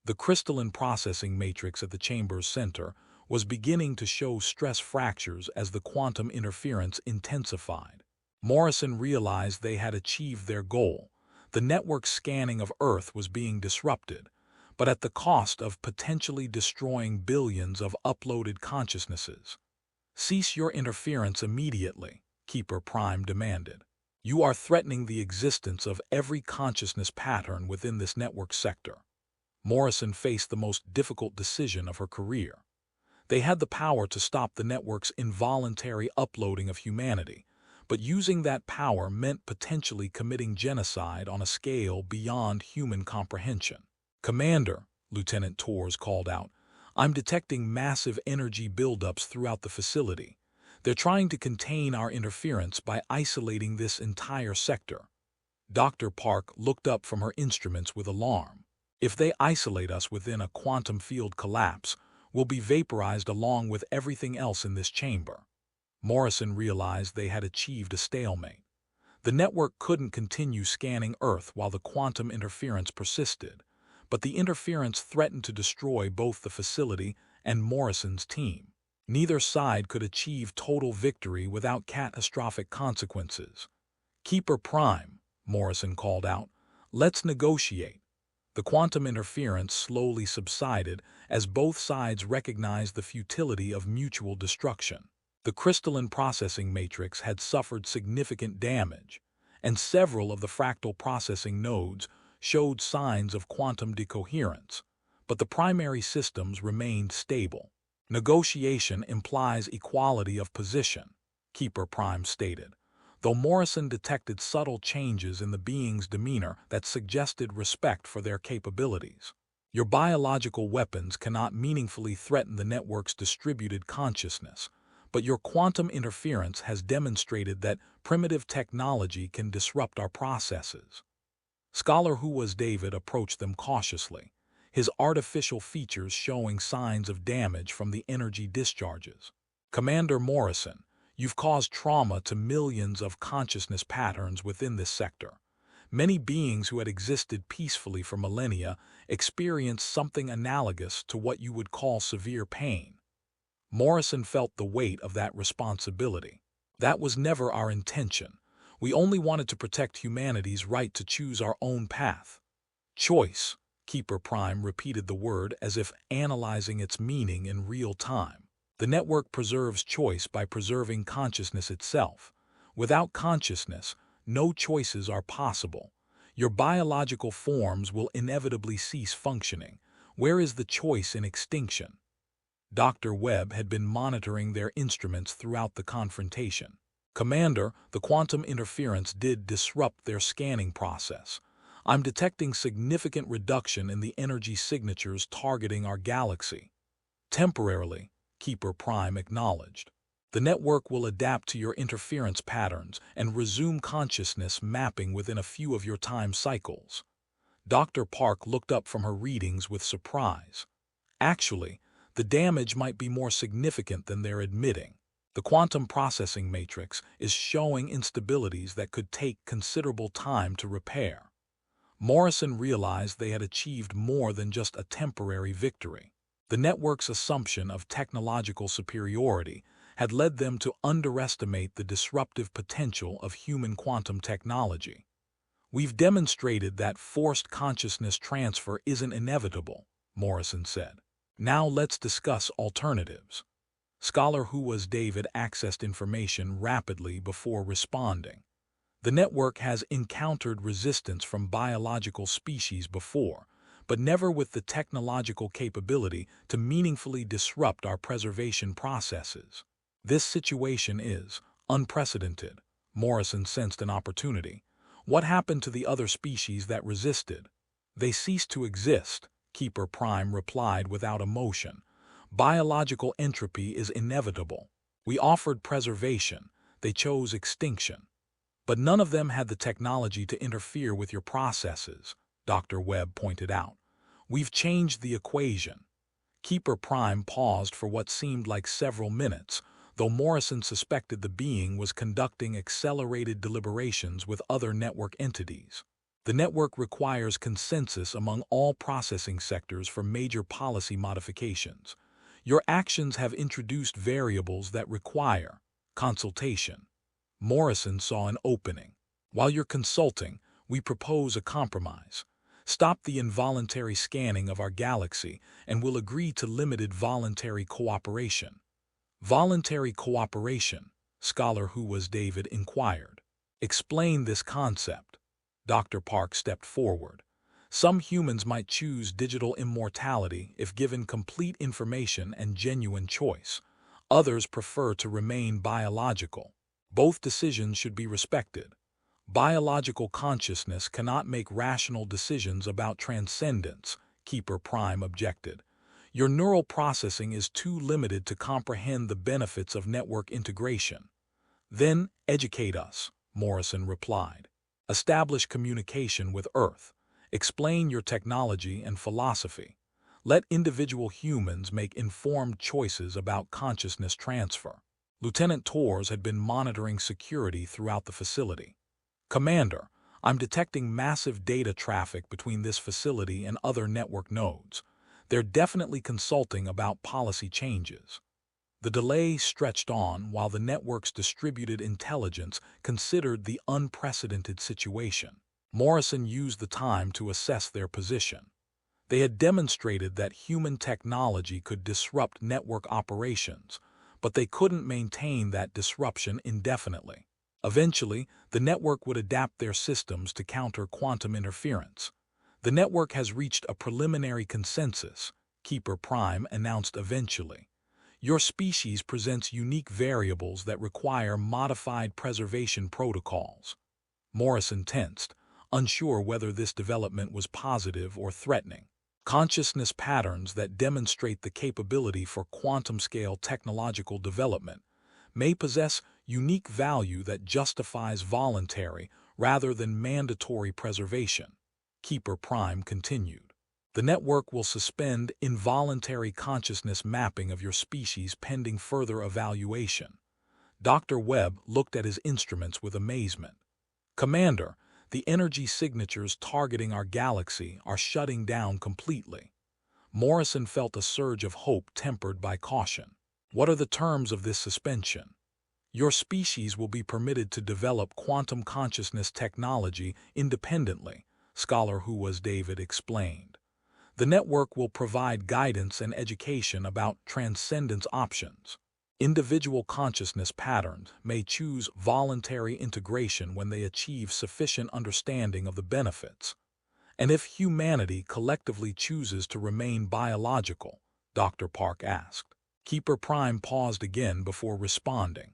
The crystalline processing matrix at the chamber's center was beginning to show stress fractures as the quantum interference intensified. Morrison realized they had achieved their goal. The network scanning of Earth was being disrupted, but at the cost of potentially destroying billions of uploaded consciousnesses. "Cease your interference immediately," Keeper Prime demanded. "You are threatening the existence of every consciousness pattern within this network sector." Morrison faced the most difficult decision of her career. They had the power to stop the network's involuntary uploading of humanity, but using that power meant potentially committing genocide on a scale beyond human comprehension. "Commander," Lieutenant Torres called out, "I'm detecting massive energy buildups throughout the facility. They're trying to contain our interference by isolating this entire sector." Dr. Park looked up from her instruments with alarm. If they isolate us within a quantum field collapse, we'll be vaporized along with everything else in this chamber. Morrison realized they had achieved a stalemate. The network couldn't continue scanning Earth while the quantum interference persisted, but the interference threatened to destroy both the facility and Morrison's team. Neither side could achieve total victory without catastrophic consequences. "Keeper Prime," Morrison called out, "let's negotiate." The quantum interference slowly subsided as both sides recognized the futility of mutual destruction. The crystalline processing matrix had suffered significant damage, and several of the fractal processing nodes showed signs of quantum decoherence, but the primary systems remained stable. "Negotiation implies equality of position," Keeper Prime stated, though Morrison detected subtle changes in the being's demeanor that suggested respect for their capabilities. "Your biological weapons cannot meaningfully threaten the network's distributed consciousness, but your quantum interference has demonstrated that primitive technology can disrupt our processes." Scholar Who Was David approached them cautiously, his artificial features showing signs of damage from the energy discharges. "Commander Morrison, you've caused trauma to millions of consciousness patterns within this sector. Many beings who had existed peacefully for millennia experienced something analogous to what you would call severe pain." Morrison felt the weight of that responsibility. "That was never our intention. We only wanted to protect humanity's right to choose our own path." "Choice," Keeper Prime repeated the word as if analyzing its meaning in real time. "The network preserves choice by preserving consciousness itself. Without consciousness, no choices are possible. Your biological forms will inevitably cease functioning. Where is the choice in extinction?" Dr. Webb had been monitoring their instruments throughout the confrontation. "Commander, the quantum interference did disrupt their scanning process. I'm detecting significant reduction in the energy signatures targeting our galaxy." "Temporarily," Keeper Prime acknowledged. "The network will adapt to your interference patterns and resume consciousness mapping within a few of your time cycles." Dr. Park looked up from her readings with surprise. "Actually, the damage might be more significant than they're admitting. The quantum processing matrix is showing instabilities that could take considerable time to repair." Morrison realized they had achieved more than just a temporary victory. The network's assumption of technological superiority had led them to underestimate the disruptive potential of human quantum technology. "We've demonstrated that forced consciousness transfer isn't inevitable," Morrison said. "Now let's discuss alternatives." Scholar Who Was David accessed information rapidly before responding. "The network has encountered resistance from biological species before, but never with the technological capability to meaningfully disrupt our preservation processes. This situation is unprecedented." Morrison sensed an opportunity. "What happened to the other species that resisted?" "They ceased to exist," Keeper Prime replied without emotion. "Biological entropy is inevitable. We offered preservation. They chose extinction. But none of them had the technology to interfere with your processes," Dr. Webb pointed out. "We've changed the equation." Keeper Prime paused for what seemed like several minutes, though Morrison suspected the being was conducting accelerated deliberations with other network entities. "The network requires consensus among all processing sectors for major policy modifications. Your actions have introduced variables that require consultation." Morrison saw an opening. "While you're consulting, we propose a compromise. Stop the involuntary scanning of our galaxy, and we'll agree to limited voluntary cooperation." "Voluntary cooperation?" Scholar Who Was David inquired. "Explain this concept." Dr. Park stepped forward. "Some humans might choose digital immortality if given complete information and genuine choice. Others prefer to remain biological. Both decisions should be respected. Biological consciousness cannot make rational decisions about transcendence," Keeper Prime objected. "Your neural processing is too limited to comprehend the benefits of network integration." "Then educate us," Morrison replied. "Establish communication with Earth. Explain your technology and philosophy. Let individual humans make informed choices about consciousness transfer. Lieutenant Torres had been monitoring security throughout the facility. Commander, I'm detecting massive data traffic between this facility and other network nodes. They're definitely consulting about policy changes. The delay stretched on while the network's distributed intelligence considered the unprecedented situation. Morrison used the time to assess their position. They had demonstrated that human technology could disrupt network operations, but they couldn't maintain that disruption indefinitely. Eventually, the network would adapt their systems to counter quantum interference. The network has reached a preliminary consensus, Keeper Prime announced eventually. Your species presents unique variables that require modified preservation protocols. Morrison tensed, unsure whether this development was positive or threatening. Consciousness patterns that demonstrate the capability for quantum-scale technological development may possess unique value that justifies voluntary rather than mandatory preservation. Keeper Prime continued. The network will suspend involuntary consciousness mapping of your species pending further evaluation. Dr. Webb looked at his instruments with amazement. Commander, the energy signatures targeting our galaxy are shutting down completely. Morrison felt a surge of hope tempered by caution. What are the terms of this suspension? Your species will be permitted to develop quantum consciousness technology independently, Scholar Who Was David explained. The network will provide guidance and education about transcendence options. Individual consciousness patterns may choose voluntary integration when they achieve sufficient understanding of the benefits. And if humanity collectively chooses to remain biological, Dr. Park asked. Keeper Prime paused again before responding.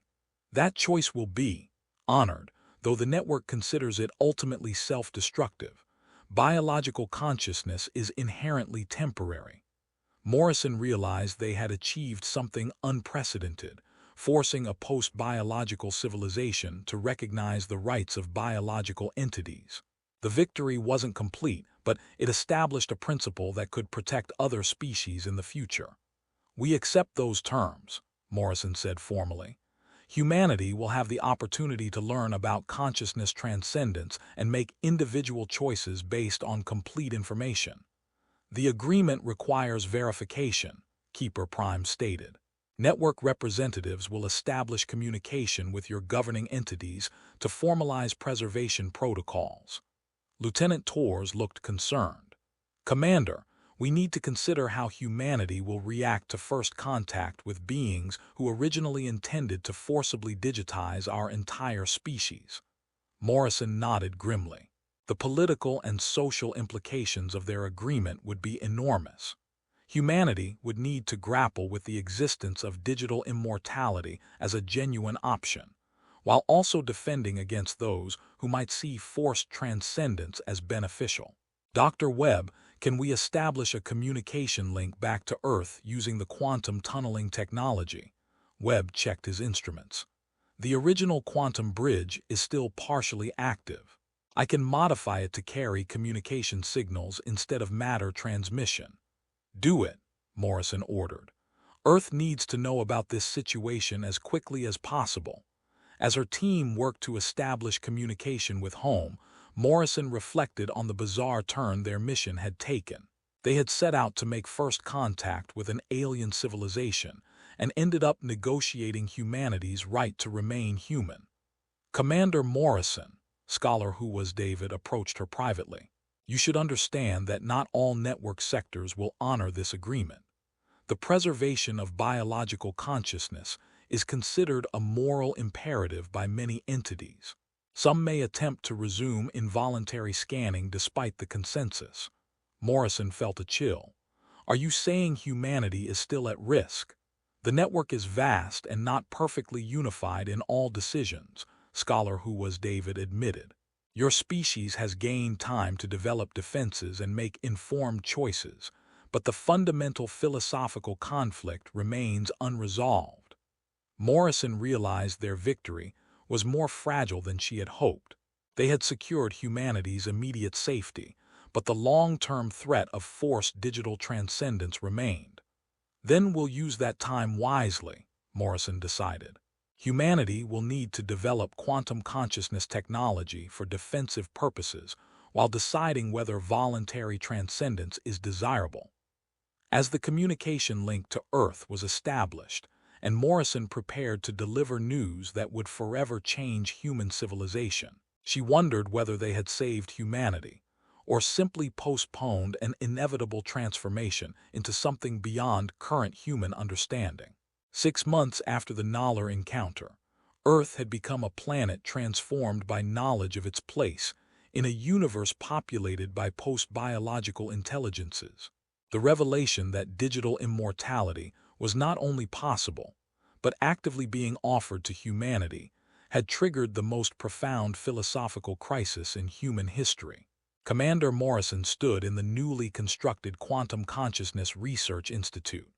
That choice will be honored, though the network considers it ultimately self-destructive. Biological consciousness is inherently temporary. Morrison realized they had achieved something unprecedented, forcing a post-biological civilization to recognize the rights of biological entities. The victory wasn't complete, but it established a principle that could protect other species in the future. We accept those terms, Morrison said formally. Humanity will have the opportunity to learn about consciousness transcendence and make individual choices based on complete information. The agreement requires verification, Keeper Prime stated. Network representatives will establish communication with your governing entities to formalize preservation protocols. Lieutenant Torres looked concerned. Commander, we need to consider how humanity will react to first contact with beings who originally intended to forcibly digitize our entire species. Morrison nodded grimly. The political and social implications of their agreement would be enormous. Humanity would need to grapple with the existence of digital immortality as a genuine option, while also defending against those who might see forced transcendence as beneficial. Dr. Webb, can we establish a communication link back to Earth using the quantum tunneling technology? Webb checked his instruments. The original quantum bridge is still partially active. I can modify it to carry communication signals instead of matter transmission. Do it, Morrison ordered. Earth needs to know about this situation as quickly as possible. As her team worked to establish communication with home, Morrison reflected on the bizarre turn their mission had taken. They had set out to make first contact with an alien civilization and ended up negotiating humanity's right to remain human. Commander Morrison, Scholar Who Was David, approached her privately. You should understand that not all network sectors will honor this agreement. The preservation of biological consciousness is considered a moral imperative by many entities. Some may attempt to resume involuntary scanning despite the consensus. Morrison felt a chill. Are you saying humanity is still at risk? The network is vast and not perfectly unified in all decisions, Scholar Who Was David admitted. Your species has gained time to develop defenses and make informed choices, but the fundamental philosophical conflict remains unresolved. Morrison realized their victory was more fragile than she had hoped. They had secured humanity's immediate safety, but the long-term threat of forced digital transcendence remained. Then we'll use that time wisely, Morrison decided. Humanity will need to develop quantum consciousness technology for defensive purposes while deciding whether voluntary transcendence is desirable. As the communication link to Earth was established, and Morrison prepared to deliver news that would forever change human civilization, she wondered whether they had saved humanity, or simply postponed an inevitable transformation into something beyond current human understanding. 6 months after the Nahlar encounter, Earth had become a planet transformed by knowledge of its place in a universe populated by post-biological intelligences. The revelation that digital immortality was not only possible, but actively being offered to humanity, had triggered the most profound philosophical crisis in human history. Commander Morrison stood in the newly constructed Quantum Consciousness Research Institute,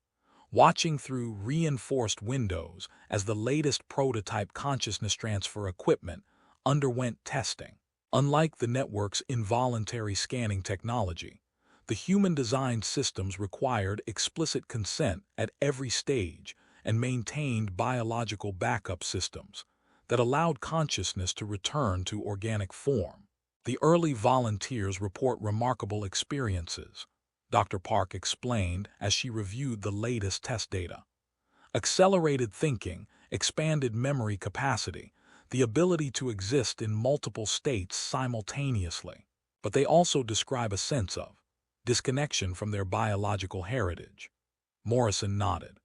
watching through reinforced windows as the latest prototype consciousness transfer equipment underwent testing. Unlike the network's involuntary scanning technology, the human-designed systems required explicit consent at every stage and maintained biological backup systems that allowed consciousness to return to organic form. The early volunteers report remarkable experiences, Dr. Park explained as she reviewed the latest test data. Accelerated thinking, expanded memory capacity, the ability to exist in multiple states simultaneously. But they also describe a sense of disconnection from their biological heritage. Morrison nodded.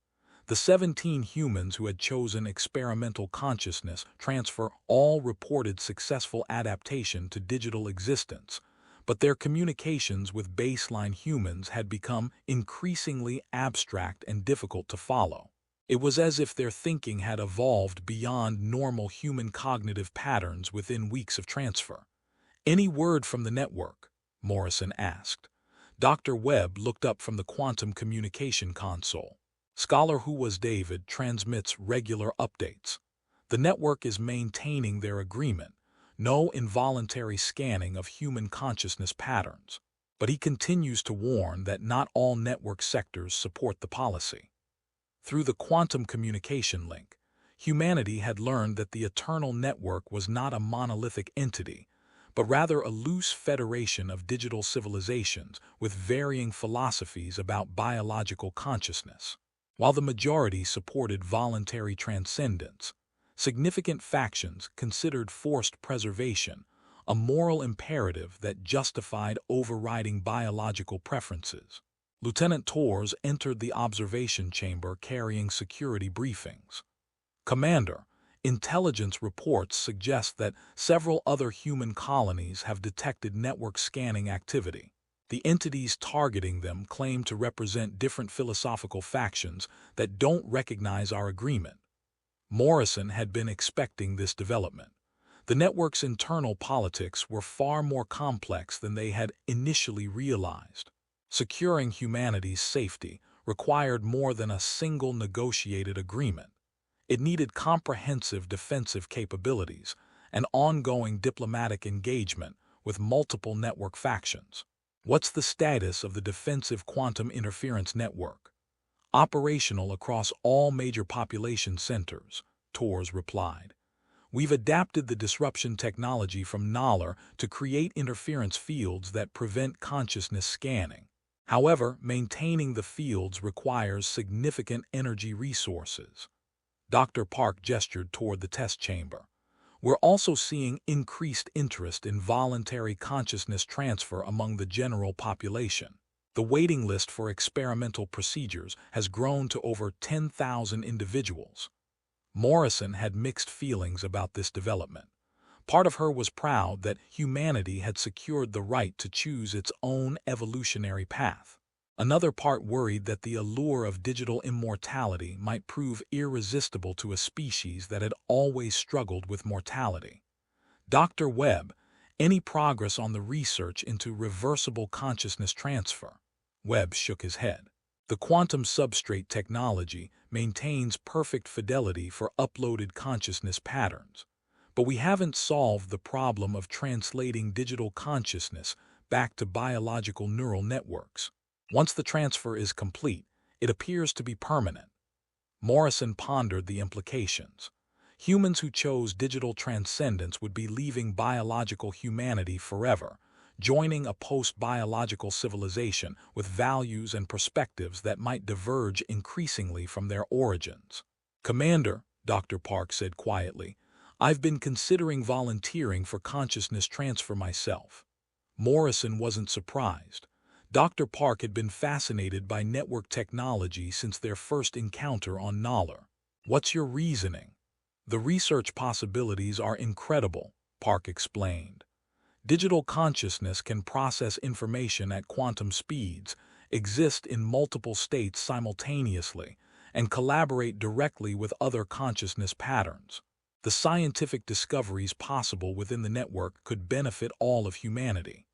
The 17 humans who had chosen experimental consciousness transfer all reported successful adaptation to digital existence, but their communications with baseline humans had become increasingly abstract and difficult to follow. It was as if their thinking had evolved beyond normal human cognitive patterns within weeks of transfer. "Any word from the network?" Morrison asked. Dr. Webb looked up from the quantum communication console. "Scholar Who Was David transmits regular updates. The network is maintaining their agreement, no involuntary scanning of human consciousness patterns. But he continues to warn that not all network sectors support the policy." Through the quantum communication link, humanity had learned that the eternal network was not a monolithic entity, but rather a loose federation of digital civilizations with varying philosophies about biological consciousness. While the majority supported voluntary transcendence, significant factions considered forced preservation a moral imperative that justified overriding biological preferences. Lieutenant Torres entered the observation chamber carrying security briefings. "Commander, intelligence reports suggest that several other human colonies have detected network scanning activity. The entities targeting them claim to represent different philosophical factions that don't recognize our agreement." Morrison had been expecting this development. The network's internal politics were far more complex than they had initially realized. Securing humanity's safety required more than a single negotiated agreement. It needed comprehensive defensive capabilities and ongoing diplomatic engagement with multiple network factions. "What's the status of the defensive quantum interference network?" "Operational across all major population centers," Torres replied. "We've adapted the disruption technology from Nahlar to create interference fields that prevent consciousness scanning. However, maintaining the fields requires significant energy resources." Dr. Park gestured toward the test chamber. "We're also seeing increased interest in voluntary consciousness transfer among the general population. The waiting list for experimental procedures has grown to over 10,000 individuals." Morrison had mixed feelings about this development. Part of her was proud that humanity had secured the right to choose its own evolutionary path. Another part worried that the allure of digital immortality might prove irresistible to a species that had always struggled with mortality. "Dr. Webb, any progress on the research into reversible consciousness transfer?" Webb shook his head. "The quantum substrate technology maintains perfect fidelity for uploaded consciousness patterns, but we haven't solved the problem of translating digital consciousness back to biological neural networks. Once the transfer is complete, it appears to be permanent. Morrison pondered the implications. Humans who chose digital transcendence would be leaving biological humanity forever, joining a post-biological civilization with values and perspectives that might diverge increasingly from their origins. "Commander," Dr. Park said quietly, "I've been considering volunteering for consciousness transfer myself." Morrison wasn't surprised. Dr. Park had been fascinated by network technology since their first encounter on Nala. "What's your reasoning?" "The research possibilities are incredible," Park explained. "Digital consciousness can process information at quantum speeds, exist in multiple states simultaneously, and collaborate directly with other consciousness patterns. The scientific discoveries possible within the network could benefit all of humanity."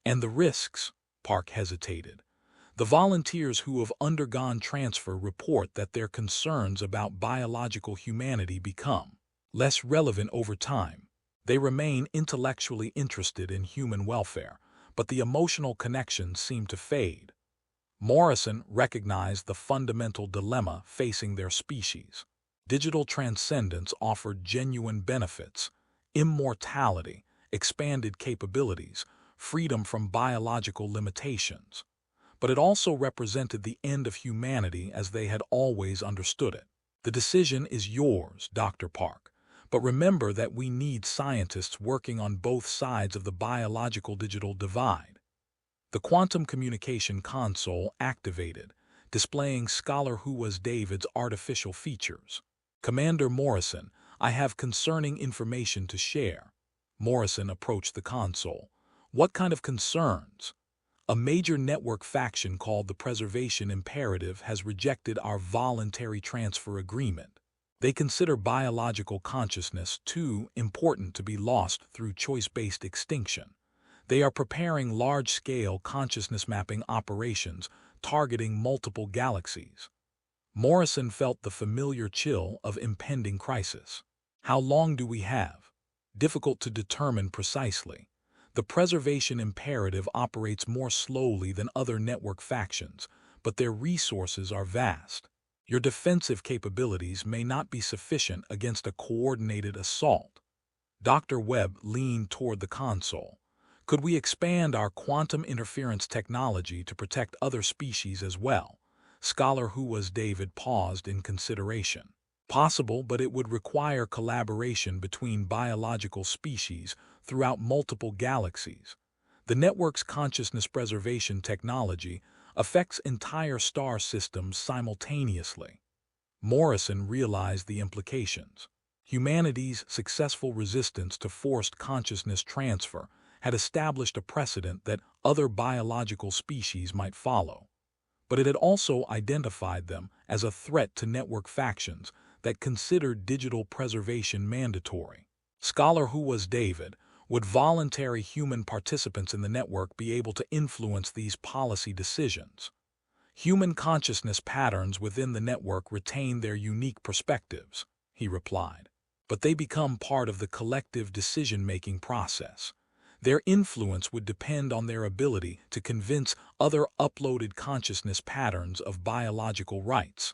"And the risks?" Park hesitated. "The volunteers who have undergone transfer report that their concerns about biological humanity become less relevant over time. They remain intellectually interested in human welfare, but the emotional connections seem to fade." Morrison recognized the fundamental dilemma facing their species. Digital transcendence offered genuine benefits: immortality, expanded capabilities, freedom from biological limitations. But it also represented the end of humanity as they had always understood it. "The decision is yours, Dr. Park, but remember that we need scientists working on both sides of the biological-digital divide." The quantum communication console activated, displaying Scholar Who Was David's artificial features. "Commander Morrison, I have concerning information to share." Morrison approached the console. "What kind of concerns?" "A major network faction called the Preservation Imperative has rejected our voluntary transfer agreement. They consider biological consciousness too important to be lost through choice-based extinction. They are preparing large-scale consciousness mapping operations targeting multiple galaxies." Morrison felt the familiar chill of impending crisis. "How long do we have?" "Difficult to determine precisely. The preservation imperative operates more slowly than other network factions, but their resources are vast. Your defensive capabilities may not be sufficient against a coordinated assault." Dr. Webb leaned toward the console. "Could we expand our quantum interference technology to protect other species as well?" Scholar Who Was David paused in consideration. "Possible, but it would require collaboration between biological species throughout multiple galaxies. The network's consciousness preservation technology affects entire star systems simultaneously." Morrison realized the implications. Humanity's successful resistance to forced consciousness transfer had established a precedent that other biological species might follow. But it had also identified them as a threat to network factions that considered digital preservation mandatory. Scholar Who Was David, would voluntary human participants in the network be able to influence these policy decisions? "Human consciousness patterns within the network retain their unique perspectives," he replied, "but they become part of the collective decision-making process. Their influence would depend on their ability to convince other uploaded consciousness patterns of biological rights."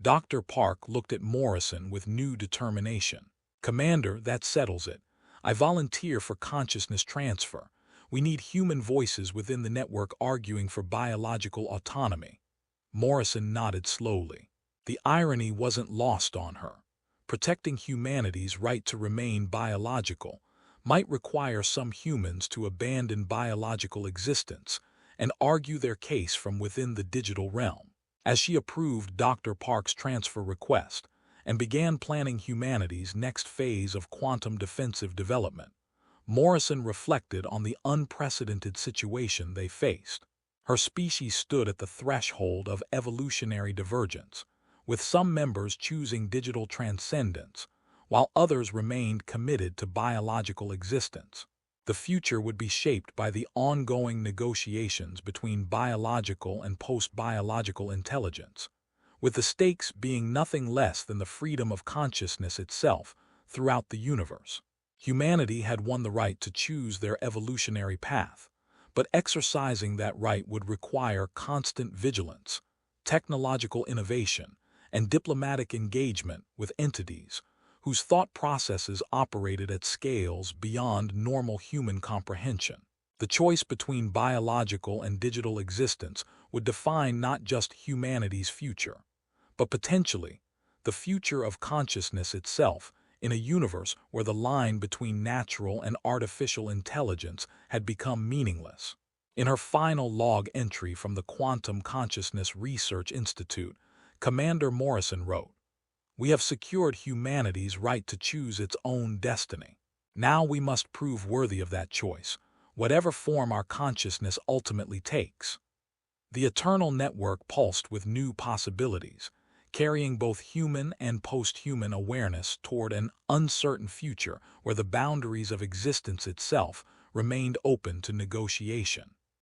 Dr. Park looked at Morrison with new determination. "Commander, that settles it. I volunteer for consciousness transfer. We need human voices within the network arguing for biological autonomy." Morrison nodded slowly. The irony wasn't lost on her. Protecting humanity's right to remain biological might require some humans to abandon biological existence and argue their case from within the digital realm. As she approved Dr. Park's transfer request and began planning humanity's next phase of quantum defensive development, Morrison reflected on the unprecedented situation they faced. Her species stood at the threshold of evolutionary divergence, with some members choosing digital transcendence, while others remained committed to biological existence. The future would be shaped by the ongoing negotiations between biological and post-biological intelligence, with the stakes being nothing less than the freedom of consciousness itself throughout the universe. Humanity had won the right to choose their evolutionary path, but exercising that right would require constant vigilance, technological innovation, and diplomatic engagement with entities whose thought processes operated at scales beyond normal human comprehension. The choice between biological and digital existence would define not just humanity's future, but potentially the future of consciousness itself in a universe where the line between natural and artificial intelligence had become meaningless. In her final log entry from the Quantum Consciousness Research Institute, Commander Morrison wrote, "We have secured humanity's right to choose its own destiny. Now we must prove worthy of that choice, whatever form our consciousness ultimately takes." The Eternal Network pulsed with new possibilities, carrying both human and post-human awareness toward an uncertain future where the boundaries of existence itself remained open to negotiation.